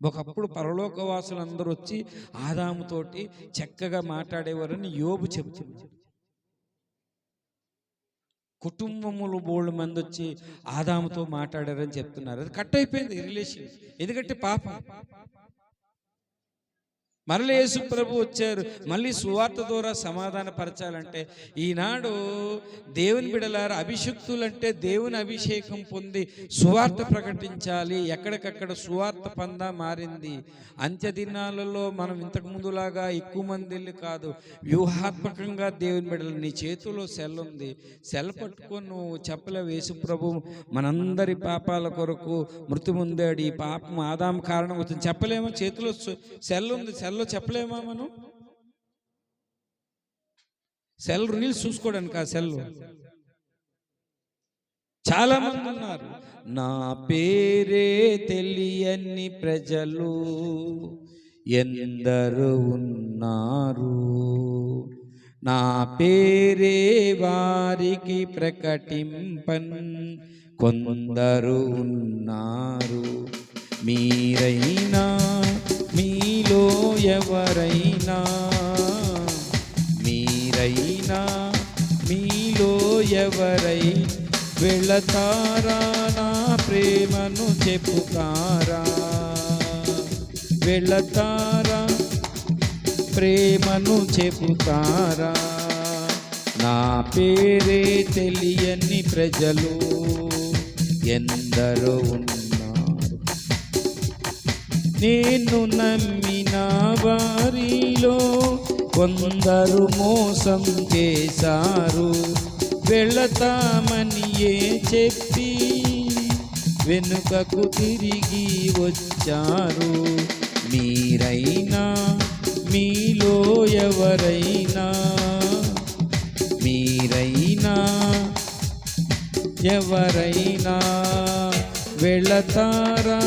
ఒకప్పుడు పరలోకవాసులు అందరూ వచ్చి ఆదాముతోటి చక్కగా మాట్లాడేవారని యోబు చెబుతున్నాడు. కుటుంబములు బోళ్ళు మంది వచ్చి ఆదాముతో మాట్లాడారని చెప్తున్నారు. అది కట్ అయిపోయింది రిలేషన్, ఎందుకంటే పాపం. మరల యేసు ప్రభు వచ్చారు, మళ్ళీ సువార్త ద్వారా సమాధాన పరచాలంటే. ఈనాడు దేవుని బిడలారా, అభిషిక్తులంటే దేవుని అభిషేకం పొంది సువార్త ప్రకటించాలి. ఎక్కడికక్కడ సువార్త పందా మారింది. అంత్య దినాలలో మనం ఇంతకు ముందులాగా ఎక్కువ మంది కాదు, వ్యూహాత్మకంగా దేవుని బిడలు. నీ చేతిలో సెల్ ఉంది, సెల్ పట్టుకొని నువ్వు చెప్పలేవు యేసు ప్రభు మనందరి పాపాల కొరకు మృతి పొందాడు, ఈ పాపం ఆదాము కారణం వచ్చింది చెప్పలేమో. చేతిలో సెల్ ఉంది, సెల్ చెప్పలేమా మనం? సెల్ రీల్స్ చూసుకోవడానికి ఆ సెల్. చాలా మంది ఉన్నారు, నా పేరే తెలియని ప్రజలు ఎందరు ఉన్నారు, నా పేరే వారికి ప్రకటింపన్ కొందరు ఉన్నారు. మీరైనా మీలో ఎవరైనా, మీరైనా మీలో ఎవరై వెళతారా నా ప్రేమను చెప్పుతారా, వెళతారా ప్రేమను చెప్పుతారా. నా పేరే తెలియని ప్రజలు ఎందరో ఉన్నారు, నేను నమ్మిన వారిలో కొందరు మోసం చేశారు, వెళతామని చెప్పి వెనుకకు తిరిగి వచ్చారు. మీరైనా మీలో ఎవరైనా, మీరైనా ఎవరైనా వెళతారా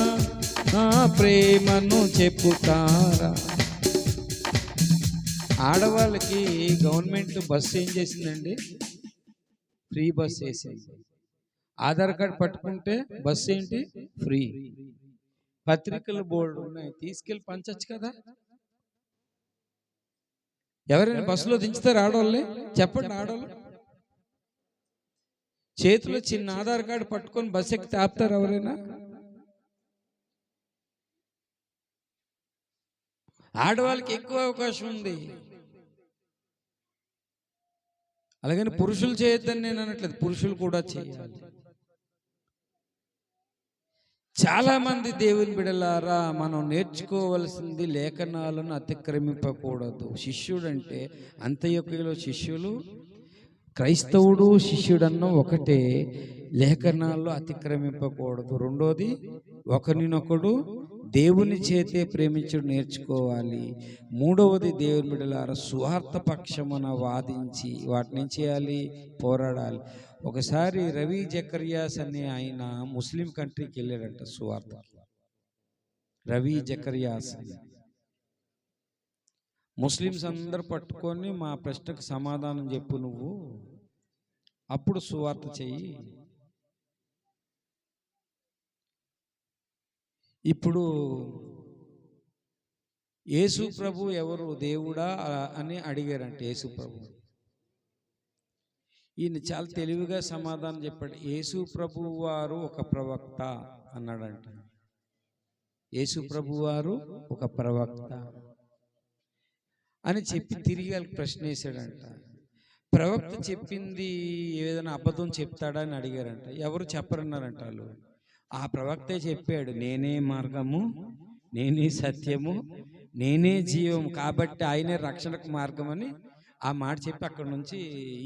నా ప్రేమను చెప్పుతారా. ఆడవాళ్ళకి గవర్నమెంట్ బస్సు ఏం చేసిందండి, ఫ్రీ బస్ వేసింది. ఆధార్ కార్డు పట్టుకుంటే బస్సు ఏంటి, ఫ్రీ. పత్రికలు బోర్డు ఉన్నాయి, తీసుకెళ్ళి పంచచ్చు కదా. ఎవరైనా బస్సులో దించుతారు ఆడవాళ్ళే? చెప్పండి ఆడవాళ్ళు. చేతిలో చిన్న ఆధార్ కార్డు పట్టుకొని బస్సు ఎక్కితే ఆపుతారు ఎవరైనా? ఆడవాళ్ళకి ఎక్కువ అవకాశం ఉంది. అలాగని పురుషులు చేయొద్దని నేను అనట్లేదు, పురుషులు కూడా చేయాలి. చాలా మంది దేవుని బిడలారా, మనం నేర్చుకోవలసింది లేఖనాలను అతిక్రమింపకూడదు. శిష్యుడంటే అంత్యొకయలో శిష్యులు, క్రైస్తవుడు శిష్యుడన్న ఒకటే. లేఖనాల్లో అతిక్రమింపకూడదు. రెండోది, ఒకరినొకడు దేవుని చేతే ప్రేమించడం నేర్చుకోవాలి. మూడవది, దేవుని బిడ్డలారా, స్వార్థ పక్షమున వాదించి వాటిని చేయాలి, పోరాడాలి. ఒకసారి రవి జకర్యాస్ అనే ఆయన ముస్లిం కంట్రీకి వెళ్ళాడంట సువార్త. రవి జకర్యాస్ ముస్లిమ్స్ అందరు పట్టుకొని మా ప్రశ్నకు సమాధానం చెప్పు నువ్వు, అప్పుడు సువార్త చెయ్యి. ఇప్పుడు యేసు ప్రభు ఎవరు, దేవుడా అని అడిగారంట యేసు ప్రభు. ఈయన చాలా తెలివిగా సమాధానం చెప్పాడు. యేసు ప్రభు వారు ఒక ప్రవక్త అన్నాడంట. యేసు ప్రభు వారు ఒక ప్రవక్త అని చెప్పి తిరిగి వాళ్ళకి ప్రశ్న వేశాడంట. ప్రవక్త చెప్పింది ఏదైనా అబద్ధం చెప్తాడా అని అడిగారంట. ఎవరు చెప్పరన్నారంట వాళ్ళు. ఆ ప్రవక్తే చెప్పాడు, నేనే మార్గము, నేనే సత్యము, నేనే జీవం, కాబట్టి ఆయనే రక్షణకు మార్గం అని ఆ మాట చెప్పి అక్కడ నుంచి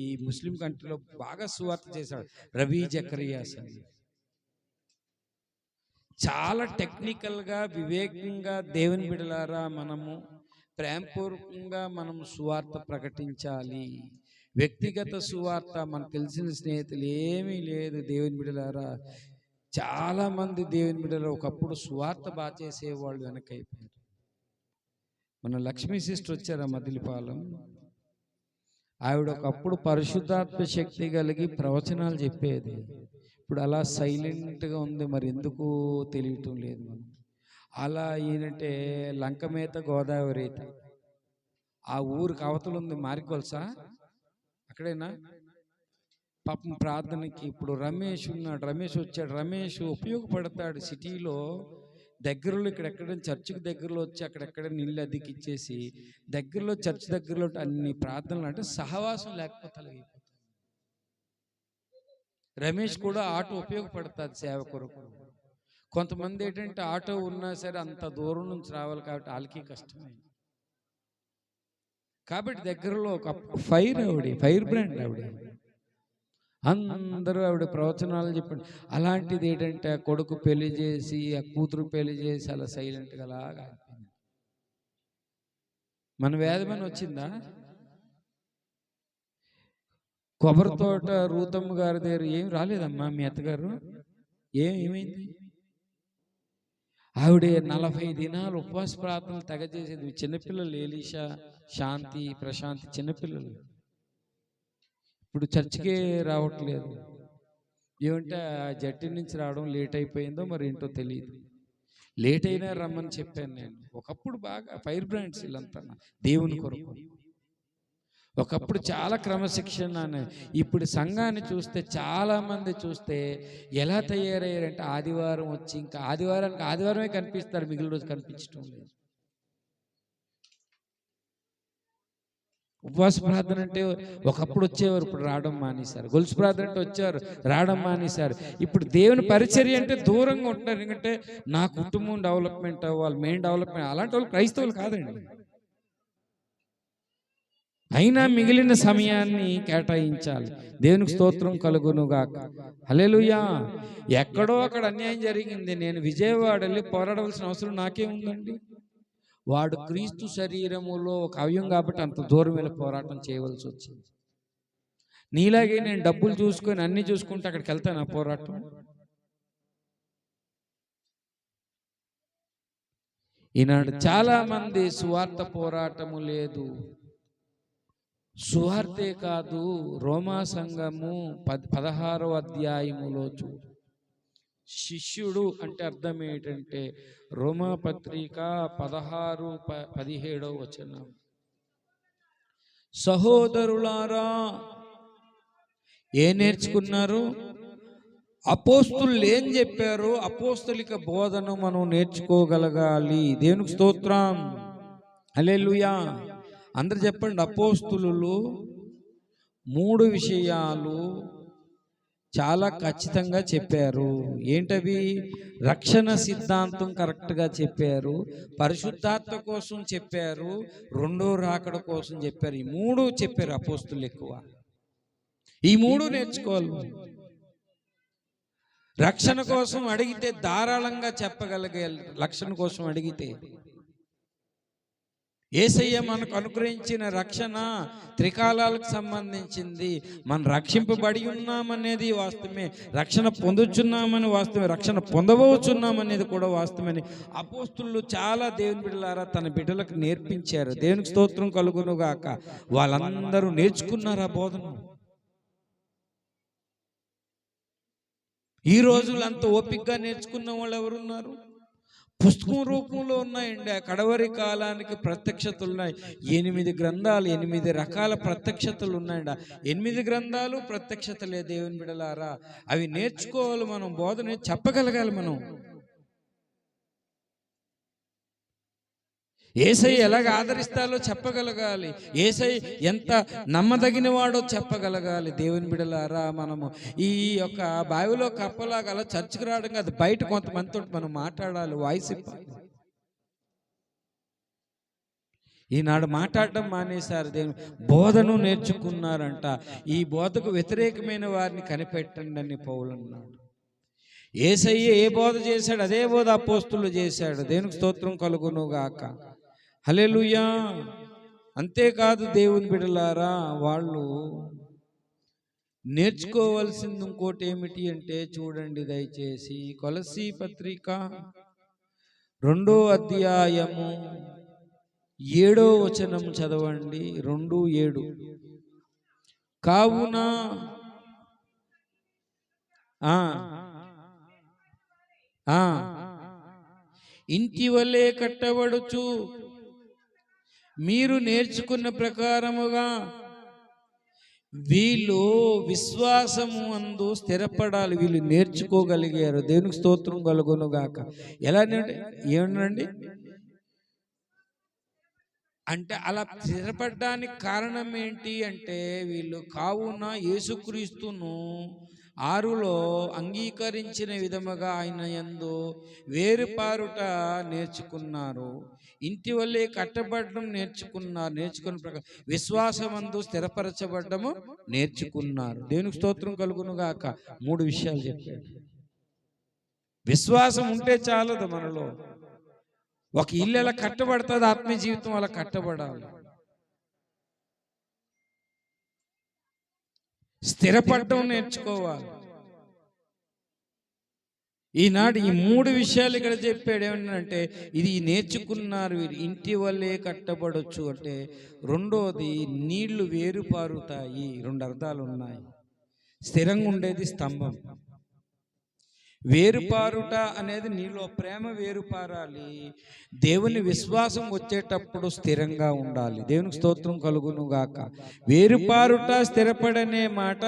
ఈ ముస్లిం కంట్రీలో బాగా సువార్త చేశాడు రవి జకరియాస్ అని. చాలా టెక్నికల్గా వివేకంగా దేవుని బిడలారా మనము ప్రేమపూర్వకంగా మనం సువార్త ప్రకటించాలి. వ్యక్తిగత సువార్త మనకు తెలిసిన స్నేహితులు ఏమీ లేదు. దేవుని బిడలారా చాలా మంది దేవుని బిడ్డలు ఒకప్పుడు సువార్త బాగా చేసేవాళ్ళు వెనకైపోయారు. మన లక్ష్మీ సిస్టర్ వచ్చారా మదిలిపాలెం, ఆవిడ ఒకప్పుడు పరిశుద్ధాత్మ శక్తి కలిగి ప్రవచనాలు చెప్పేది. ఇప్పుడు అలా సైలెంట్గా ఉంది, మరి ఎందుకు తెలియటం లేదు. మనం అలా ఈయనంటే లంకమేత గోదావరి, ఆ ఊరికి అవతలు ఉంది మారికొల్సా, అక్కడేనా పాపం ప్రార్థనకి. ఇప్పుడు రమేష్ ఉన్నాడు, రమేష్ వచ్చాడు, రమేష్ ఉపయోగపడతాడు సిటీలో దగ్గరలో. ఇక్కడెక్కడ చర్చికి దగ్గరలో వచ్చి అక్కడెక్కడ నీళ్ళు అద్దెకి ఇచ్చేసి దగ్గరలో చర్చ్ దగ్గరలో అన్ని ప్రార్థనలు అంటే సహవాసం లేకపోతే అలాగైపోతుంది. రమేష్ కూడా ఆటో ఉపయోగపడుతుంది సేవ కొరకు. కొంతమంది ఏంటంటే ఆటో ఉన్నా సరే అంత దూరం నుంచి రావాలి కాబట్టి వాళ్ళకి కష్టమే. కాబట్టి దగ్గరలో ఒక ఫైర్ బ్రాండ్ ఆవిడ, అందరూ ఆవిడ ప్రవచనాలు చెప్పండి. అలాంటిది ఏంటంటే ఆ కొడుకు పెళ్లి చేసి ఆ కూతురు పెళ్లి చేసి అలా సైలెంట్గా అలాగా అయిపోయింది. మన వేదమని వచ్చిందా? కొబ్బరి తోట రూతమ్మ గారి దగ్గర ఏం రాలేదమ్మా మీ అత్తగారు? ఏమైంది? ఆవిడ 40 దినాలు ఉపవాస ప్రార్థనలు తెగ చేసేది. చిన్నపిల్లలు ఎలీషా, శాంతి, ప్రశాంతి చిన్నపిల్లలు ఇప్పుడు చర్చికే రావట్లేదు. ఏమంటే ఆ జట్టి నుంచి రావడం లేట్ అయిపోయిందో మరి ఏంటో తెలియదు. లేట్ అయినా రమ్మని చెప్పాను నేను. ఒకప్పుడు బాగా ఫైర్ బ్రాండ్స్ వీళ్ళంతా దేవుని కొరకు. ఒకప్పుడు చాలా క్రమశిక్షణ. ఇప్పుడు సంఘాన్ని చూస్తే చాలా మంది చూస్తే ఎలా తయారయ్యారంటే ఆదివారం వచ్చి ఇంకా ఆదివారమే కనిపిస్తారు, మిగిలిన రోజు కనిపించడం లేదు. ఉపవాస ప్రార్థన అంటే ఒకప్పుడు వచ్చేవారు, ఇప్పుడు రావడం మానేశారు. గొలుసు ప్రార్థన అంటే వచ్చారు, రావడం మానేశారు. ఇప్పుడు దేవుని పరిచర్య అంటే దూరంగా ఉంటున్నారు. ఎందుకంటే నా కుటుంబం డెవలప్మెంట్ అవ్వాలి, మెయిన్ డెవలప్మెంట్. అలాంటి వాళ్ళు క్రైస్తవులు కాదండి. అయినా మిగిలిన సమయాన్ని కేటాయించాలి. దేవునికి స్తోత్రం కలుగునుగాక. హల్లెలూయా. ఎక్కడో అక్కడ అన్యాయం జరిగింది, నేను విజయవాడ వెళ్ళి పోరాడవలసిన అవసరం నాకేముందండి? వాడు క్రీస్తు శరీరములో ఒక అవయం కాబట్టి అంత దూరం వెళ్ళి పోరాటం చేయవలసి వచ్చింది. నీలాగే నేను డబ్బులు చూసుకొని అన్ని చూసుకుంటే అక్కడికి వెళ్తాను ఆ పోరాటం. ఈనాడు చాలా మంది సువార్త పోరాటము లేదు. సువార్తే కాదు, రోమా సంఘము 16వ అధ్యాయములో చూడు, శిష్యుడు అంటే అర్థం ఏంటంటే రోమా పత్రిక 16-17 వచనం. సహోదరులారా, నేర్చుకున్నారు? అపోస్తులు ఏం చెప్పారు? అపోస్తలిక బోధన మనం నేర్చుకోగలగాలి. దేవునికి స్తోత్రం, హల్లెలూయా. అందరు చెప్పండి. అపోస్తులు 3 విషయాలు చాలా ఖచ్చితంగా చెప్పారు. ఏంటవి? రక్షణ సిద్ధాంతం కరెక్ట్గా చెప్పారు, పరిశుద్ధాత్మ కోసం చెప్పారు, రెండో రాకడ కోసం చెప్పారు. ఈ 3 చెప్పారు అపోస్తులు ఎక్కువ. ఈ 3 నేర్చుకోవాలి. రక్షణ కోసం అడిగితే ధారాళంగా చెప్పగలిగాలి. రక్షణ కోసం అడిగితే యేసయ్య మనకు అనుగ్రహించిన రక్షణ త్రికాలాలకు సంబంధించింది. మనం రక్షింపబడి ఉన్నామనేది వాస్తవమే, రక్షణ పొందుచున్నామని వాస్తవమే, రక్షణ పొందబోచున్నామనేది కూడా వాస్తవమే. అపోస్తులు చాలా దేవుని బిడ్డలారా తన బిడ్డలకు నేర్పించారు. దేవునికి స్తోత్రం కలుగునుగాక. వాళ్ళందరూ నేర్చుకున్నారు ఆ బోధన. ఈ రోజులు అంత ఓపికగా నేర్చుకున్న వాళ్ళు ఎవరున్నారు? పుస్తకం రూపంలో ఉన్నాయండి. ఆ కడవరి కాలానికి ప్రత్యక్షతలు ఉన్నాయి. 8 గ్రంథాలు, 8 రకాల ప్రత్యక్షతలు ఉన్నాయండి. 8 గ్రంథాలు ప్రత్యక్షతలే దేవుని బిడలారా. అవి నేర్చుకోవాలి, మనం బోధన చెప్పగలగాలి. మనం యేసయ్య ఎలాగ ఆదరిస్తాలో చెప్పగలగాలి, యేసయ్య ఎంత నమ్మదగిన వాడో చెప్పగలగాలి. దేవుని బిడ్డలారా, మనము ఈ యొక్క బావిలో కప్పలాగా అలా చర్చికి రావడం కాదు, బయట కొంతమందితో మనం మాట్లాడాలి, వాయిస్ ఇవ్వాలి. ఈనాడు మాట్లాడడం మానేశారు, దేవుని బోధను నేర్చుకున్నారంట. ఈ బోధకు వ్యతిరేకమైన వారిని కనిపెట్టండి అని పౌలు అన్నాడు. యేసయ్య ఏ బోధ చేశాడు అదే బోధ అపోస్తులు చేశాడు. దేవునికి స్తోత్రం కలుగును గాక. హల్లెలూయా. అంతేకాదు దేవుని బిడ్డలారా, వాళ్ళు నేర్చుకోవాల్సింది ఇంకోటి ఏమిటి అంటే, చూడండి దయచేసి కొలసీ పత్రిక 2వ అధ్యాయము 7వ వచనం చదవండి. 2:7. కావున ఇంటి వలె కట్టబడుచు మీరు నేర్చుకున్న ప్రకారముగా వీళ్ళు విశ్వాసము అందు స్థిరపడాలి. వీళ్ళు నేర్చుకోగలిగారు. దేవునికి స్తోత్రం కలుగును గాక. ఎలా ఏమనండి అంటే, అలా స్థిరపడడానికి కారణం ఏంటి అంటే, వీళ్ళు కావున యేసుక్రీస్తును 6లో అంగీకరించిన విధముగా ఆయన యందు వేరుపారుట నేర్చుకున్నారు. ఇంటి వల్లే కట్టబడడం నేర్చుకున్న ప్రకారం విశ్వాసమందు స్థిరపరచబడ్డము నేర్చుకున్నారు. దేవునికి స్తోత్రం కలుగును గాక. 3 విషయాలు చెప్పాడు. విశ్వాసం ఉంటే చాలదు మనలో. ఒక ఇల్లు ఎలా కట్టబడుతుంది, ఆత్మీయ జీవితం అలా కట్టబడాలి. స్థిరపడటం నేర్చుకోవాలి. ఈనాడు ఈ 3 విషయాలు ఇక్కడ చెప్పాడు. ఏమంటే, ఇది నేర్చుకున్నారు వీరు, ఇంటి వల్లే కట్టబడొచ్చు అంటే. రెండోది, నీళ్లు వేరుపారుతాయి. 2 అర్థాలు ఉన్నాయి. స్థిరంగా ఉండేది స్తంభం. వేరుపారుట అనేది నీలో ప్రేమ వేరుపారాలి. దేవుని విశ్వాసం వచ్చేటప్పుడు స్థిరంగా ఉండాలి. దేవునికి స్తోత్రం కలుగును గాక. వేరుపారుట స్థిరపడనే మాట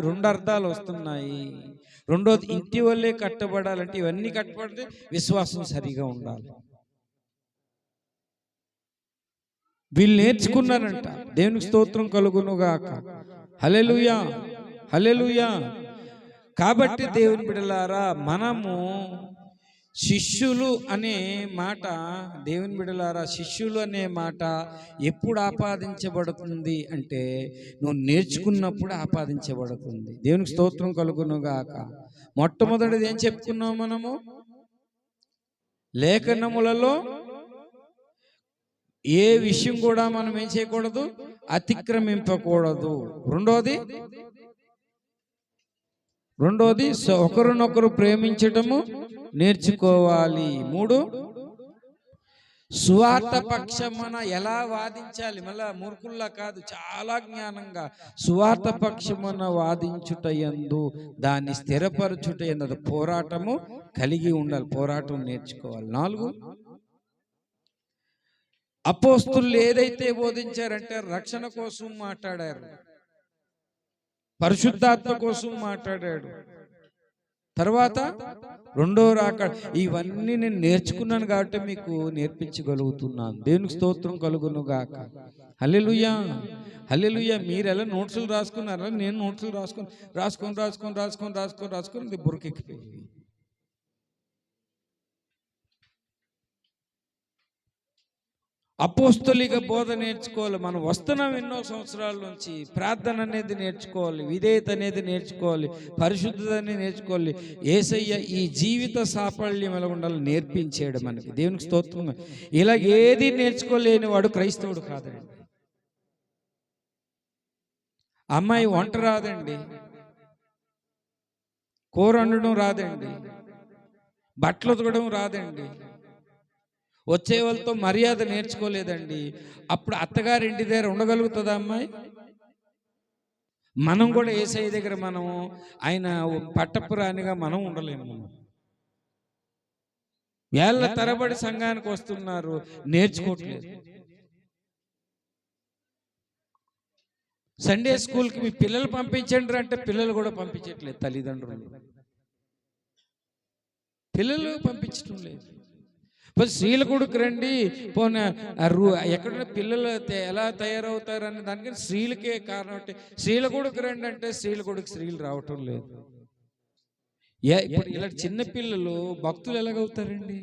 2 అర్థాలు వస్తున్నాయి. రెండోది, ఇంటి వల్లే కట్టబడాలంటే ఇవన్నీ కట్టబడితే విశ్వాసం సరిగా ఉండాలి. వీళ్ళు నేర్చుకున్నారంట. దేవునికి స్తోత్రం కలుగును గాక. హల్లెలూయా, హల్లెలూయా. కాబట్టి దేవుని బిడ్డలారా, మనము శిష్యులు అనే మాట, దేవుని బిడ్డలారా, శిష్యులు అనే మాట ఎప్పుడు ఆపాదించబడుతుంది అంటే, నువ్వు నేర్చుకున్నప్పుడు ఆపాదించబడుతుంది. దేవునికి స్తోత్రం కలుగును గాక. మొట్టమొదటిది ఏం చెప్పుకున్నాం మనము? లేఖనములలో ఏ విషయం కూడా మనం ఏం చేయకూడదు, అతిక్రమింపకూడదు. రెండోది ఒకరినొకరు ప్రేమించటము నేర్చుకోవాలి. 3, సువార్త పక్షమున ఎలా వాదించాలి. మళ్ళా మూర్ఖుల్లా కాదు, చాలా జ్ఞానంగా సువార్త పక్షమున వాదించుటయందు, దాన్ని స్థిరపరచుటయందు పోరాటము కలిగి ఉండాలి. పోరాటం నేర్చుకోవాలి. 4, అపోస్తులు ఏదైతే బోధించారంటే రక్షణ కోసం మాట్లాడారు, పరిశుద్ధాత్మ కోసం మాట్లాడాడు. తర్వాత రెండో రాకడ. ఇవన్నీ నేను నేర్చుకున్నాను కాబట్టి మీకు నేర్పించగలుగుతున్నాను. దేవునికి స్తోత్రం కలుగును గాక. హల్లెలూయా, హల్లెలూయా. మీరు ఎలా నోట్సులు రాసుకున్నారా? నేను నోట్సులు రాసుకొని బుర్రకెక్కిపోయి. అపోస్తలిక బోధ నేర్చుకోవాలి. మనం వస్తున్నాం ఎన్నో సంవత్సరాల నుంచి. ప్రార్థన అనేది నేర్చుకోవాలి, విధేయత అనేది నేర్చుకోవాలి, పరిశుద్ధత అనేది నేర్చుకోవాలి. యేసయ్య ఈ జీవిత సాఫల్యం ఎలా ఉండాలో నేర్పించాడు మనకి. దేవునికి స్తోత్రం. ఇలాగ ఏది నేర్చుకోలేని వాడు క్రైస్తవుడు కాదండి. అమ్మాయి వంట రాదండి, కూర వండడం రాదండి, బట్టలు ఉతకడం రాదండి, వచ్చే వాళ్ళతో మర్యాద నేర్చుకోలేదండి. అప్పుడు అత్తగారింటి దగ్గర ఉండగలుగుతుందా అమ్మాయి? మనం కూడా యేసయ్య దగ్గర మనము ఆయన పట్టపురాణిగా మనం ఉండలేము. ఏళ్ళ తరబడి సంఘానికి వస్తున్నారు, నేర్చుకోవట్లేదు. సండే స్కూల్కి మీ పిల్లలు పంపించండి అంటే పిల్లలు కూడా పంపించట్లేదు. తల్లిదండ్రులు పిల్లలు పంపించడం లేదు. స్త్రీల కొడుకు రండి పోనీ ఎక్కడ పిల్లలు ఎలా తయారవుతారని దానికి స్త్రీలకే కారణం అంటే స్త్రీల కొడుకు రండి అంటే స్త్రీల కొడుకు స్త్రీలు రావటం లేదు. ఇప్పుడు ఇలా చిన్న పిల్లలు భక్తులు ఎలాగవుతారండి?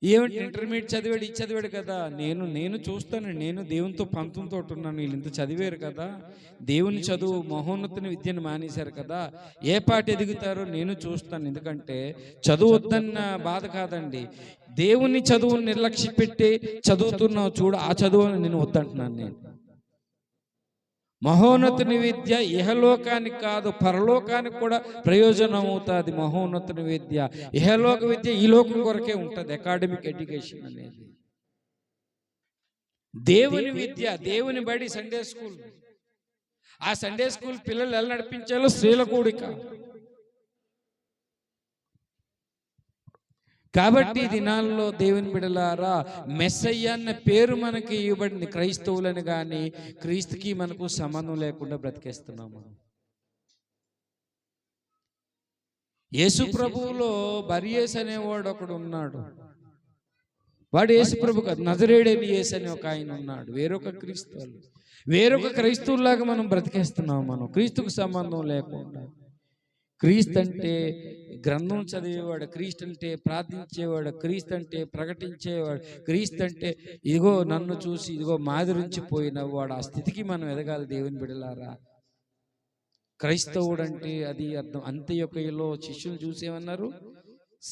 ఏమంటే ఇంటర్మీడియట్ చదివాడు ఇది చదివాడు కదా, నేను చూస్తానండి, నేను దేవునితో పంతంతో ఉన్నాను, వీళ్ళు ఇంత చదివారు కదా, దేవుని చదువు మహోన్నతుని విద్యను మానేశారు కదా, ఏ పాట ఎదుగుతారో నేను చూస్తాను. ఎందుకంటే చదువు వద్దన్న బాధ కాదండి, దేవుని చదువుని నిర్లక్ష్య పెట్టి చదువుతున్నావు చూడు, ఆ చదువుని నేను వద్దంటున్నాను. నేను మహోన్నతుని విద్య ఇహలోకానికి కాదు పరలోకానికి కూడా ప్రయోజనం అవుతుంది. మహోన్నతుని విద్య ఇహలోక విద్య ఈ లోకం కొరకే ఉంటుంది. అకాడమిక్ ఎడ్యుకేషన్ అనేది దేవుని విద్య, దేవుని బడి సండే స్కూల్. ఆ సండే స్కూల్ పిల్లలు ఎలా నడిపించాలో స్త్రీల కూడిక. కాబట్టి దినాల్లో దేవుని బిడ్డలారా, మెస్సయ్య అన్న పేరు మనకి ఇవ్వబడింది. క్రైస్తవులని కానీ క్రీస్తుకి మనకు సంబంధం లేకుండా బ్రతికేస్తున్నాము. యేసు ప్రభువులో బర్యేసు అనేవాడు ఒకడు ఉన్నాడు. వాడు యేసు ప్రభు కాదు, నజరేయుడైన యేసు అని ఒక ఆయన ఉన్నాడు. వేరొక క్రైస్తవులాగా మనం బ్రతికేస్తున్నాము. మనం క్రీస్తుకు సంబంధం లేకుండా. క్రీస్తు అంటే గ్రంథం చదివేవాడు, క్రీస్తు అంటే ప్రార్థించేవాడు, క్రీస్తు అంటే ప్రకటించేవాడు, క్రీస్తు అంటే ఇదిగో నన్ను చూసి ఇదిగో మాదిరించిపోయిన వాడు. ఆ స్థితికి మనం ఎదగాలి దేవుని బిడ్డలారా. క్రైస్తవుడు అంటే అది అర్థం. అంత్యొకయలో శిష్యులు చూసేమన్నారు,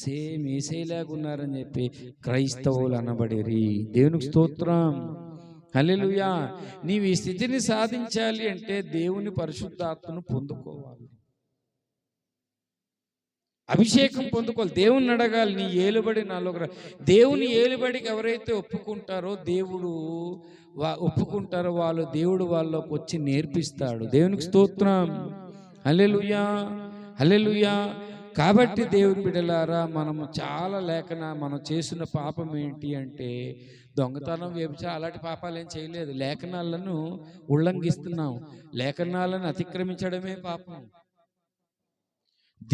సేమ్ యేసయ్యలాగా ఉన్నారని చెప్పి క్రైస్తవులు అనబడిరి. దేవునికి స్తోత్రం, హల్లెలూయా. నీవు ఈ స్థితిని సాధించాలి అంటే దేవుని పరిశుద్ధాత్మను పొందుకోవాలి, అభిషేకం పొందుకోవాలి, దేవుని అడగాలి. నీ ఏలుబడి నాలో దేవుని ఏలుబడికి ఎవరైతే ఒప్పుకుంటారో ఒప్పుకుంటారో వాళ్ళు దేవుడు వాళ్ళకి వచ్చి నేర్పిస్తాడు. దేవునికి స్తోత్రం, హల్లెలూయా, హల్లెలూయా. కాబట్టి దేవుని బిడ్డలారా, మనము చాలా మనం చేసిన పాపం ఏంటి అంటే దొంగతనం, వ్యభిచారం అలాంటి పాపాలు ఏం చేయలేదు. లేఖనాలను ఉల్లంఘిస్తున్నాం. లేఖనాలను అతిక్రమించడమే పాపం.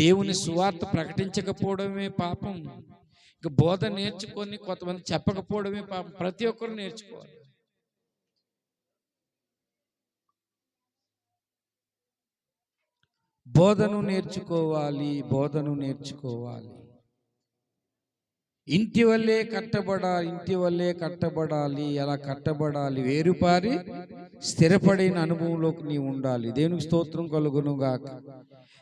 దేవుని సువార్త ప్రకటించకపోవడమే పాపం. ఇక బోధ నేర్చుకొని కొంతమంది చెప్పకపోవడమే పాపం. ప్రతి ఒక్కరు నేర్చుకోవాలి. బోధను నేర్చుకోవాలి. ఇంటి వల్లే కట్టబడాలి. అలా కట్టబడాలి, వేరుపారి స్థిరపడిన అనుభవంలోకి నీవు ఉండాలి. దేవునికి స్తోత్రం కలుగును గాక.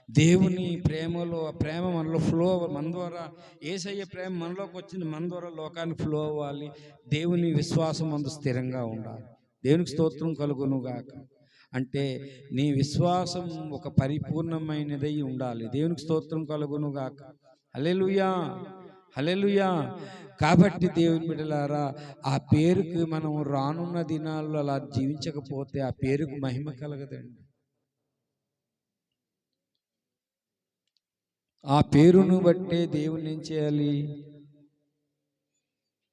దేవుని ప్రేమలో, ఆ ప్రేమ మనలో ఫ్లో, మన ద్వారా యేసయ్య ప్రేమ మనలోకి వచ్చింది, మన ద్వారా లోకానికి ఫ్లో అవ్వాలి. దేవుని విశ్వాసం అందు స్థిరంగా ఉండాలి. దేవునికి స్తోత్రం కలుగును గాక. అంటే నీ విశ్వాసం ఒక పరిపూర్ణమైనదై ఉండాలి. దేవునికి స్తోత్రం కలుగును గాక. హల్లెలూయా, హల్లెలూయా. కాబట్టి దేవుని బిడ్డలారా, ఆ పేరుకి మనం రానున్న దినాల్లో అలా జీవించకపోతే ఆ పేరుకు మహిమ కలగదండి. ఆ పేరును బట్టే దేవుని ఏం చేయాలి,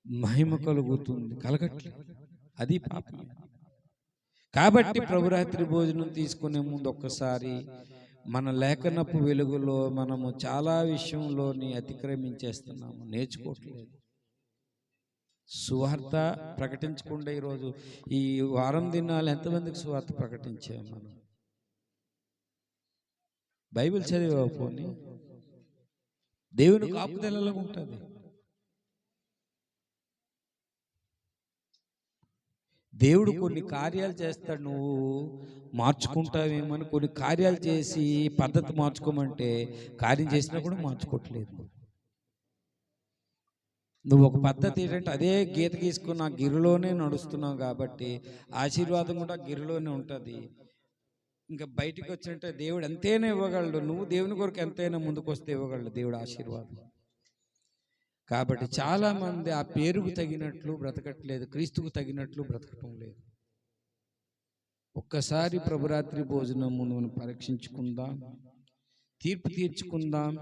మహిమ కలగట్లేదు. అది పాపం. కాబట్టి ప్రభురాత్రి భోజనం తీసుకునే ముందు ఒక్కసారి మన లేఖనపు వెలుగులో మనము చాలా విషయంలోని అతిక్రమించేస్తున్నాము, నేర్చుకోవట్లేదు. సువార్త ప్రకటించకుండా ఈరోజు ఈ వారం దినాలు ఎంతమందికి సువార్త ప్రకటించాము? మనం బైబిల్ చదివా పోనీ? దేవుని కాపుదలలో ఉంటుంది. దేవుడు కొన్ని కార్యాలు చేస్తాడు, నువ్వు మార్చుకుంటావేమని కొన్ని కార్యాలు చేసి పద్ధతి మార్చుకోమంటే కార్యం చేసినా కూడా మార్చుకోవట్లేదు. నువ్వు ఒక పద్ధతి ఏంటంటే అదే గీత గీసుకున్న గిరిలోనే నడుస్తున్నావు కాబట్టి ఆశీర్వాదం కూడా గిరిలోనే ఉంటుంది. ఇంకా బయటికి వచ్చినట్టే దేవుడు ఎంతైనా ఇవ్వగలడు. నువ్వు దేవుని కొరకు ఎంతైనా ముందుకు వస్తే ఇవ్వగలడు దేవుడు ఆశీర్వాదం. కాబట్టి చాలామంది ఆ పేరుకు తగినట్లు బ్రతకట్లేదు, క్రీస్తుకు తగినట్లు బ్రతకటం లేదు. ఒక్కసారి ప్రభురాత్రి భోజనం మనం పరీక్షించుకుందాం, తీర్పు తీర్చుకుందాం,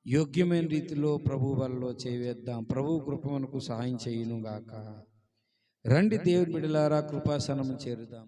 యోగ్యమైన రీతిలో ప్రభు వలలో చేవేద్దాం. ప్రభు కృప మనకు సహాయం చేయును గాక. రండి దేవుని బిడ్డలారా, కృపాసనము చేరుదాం.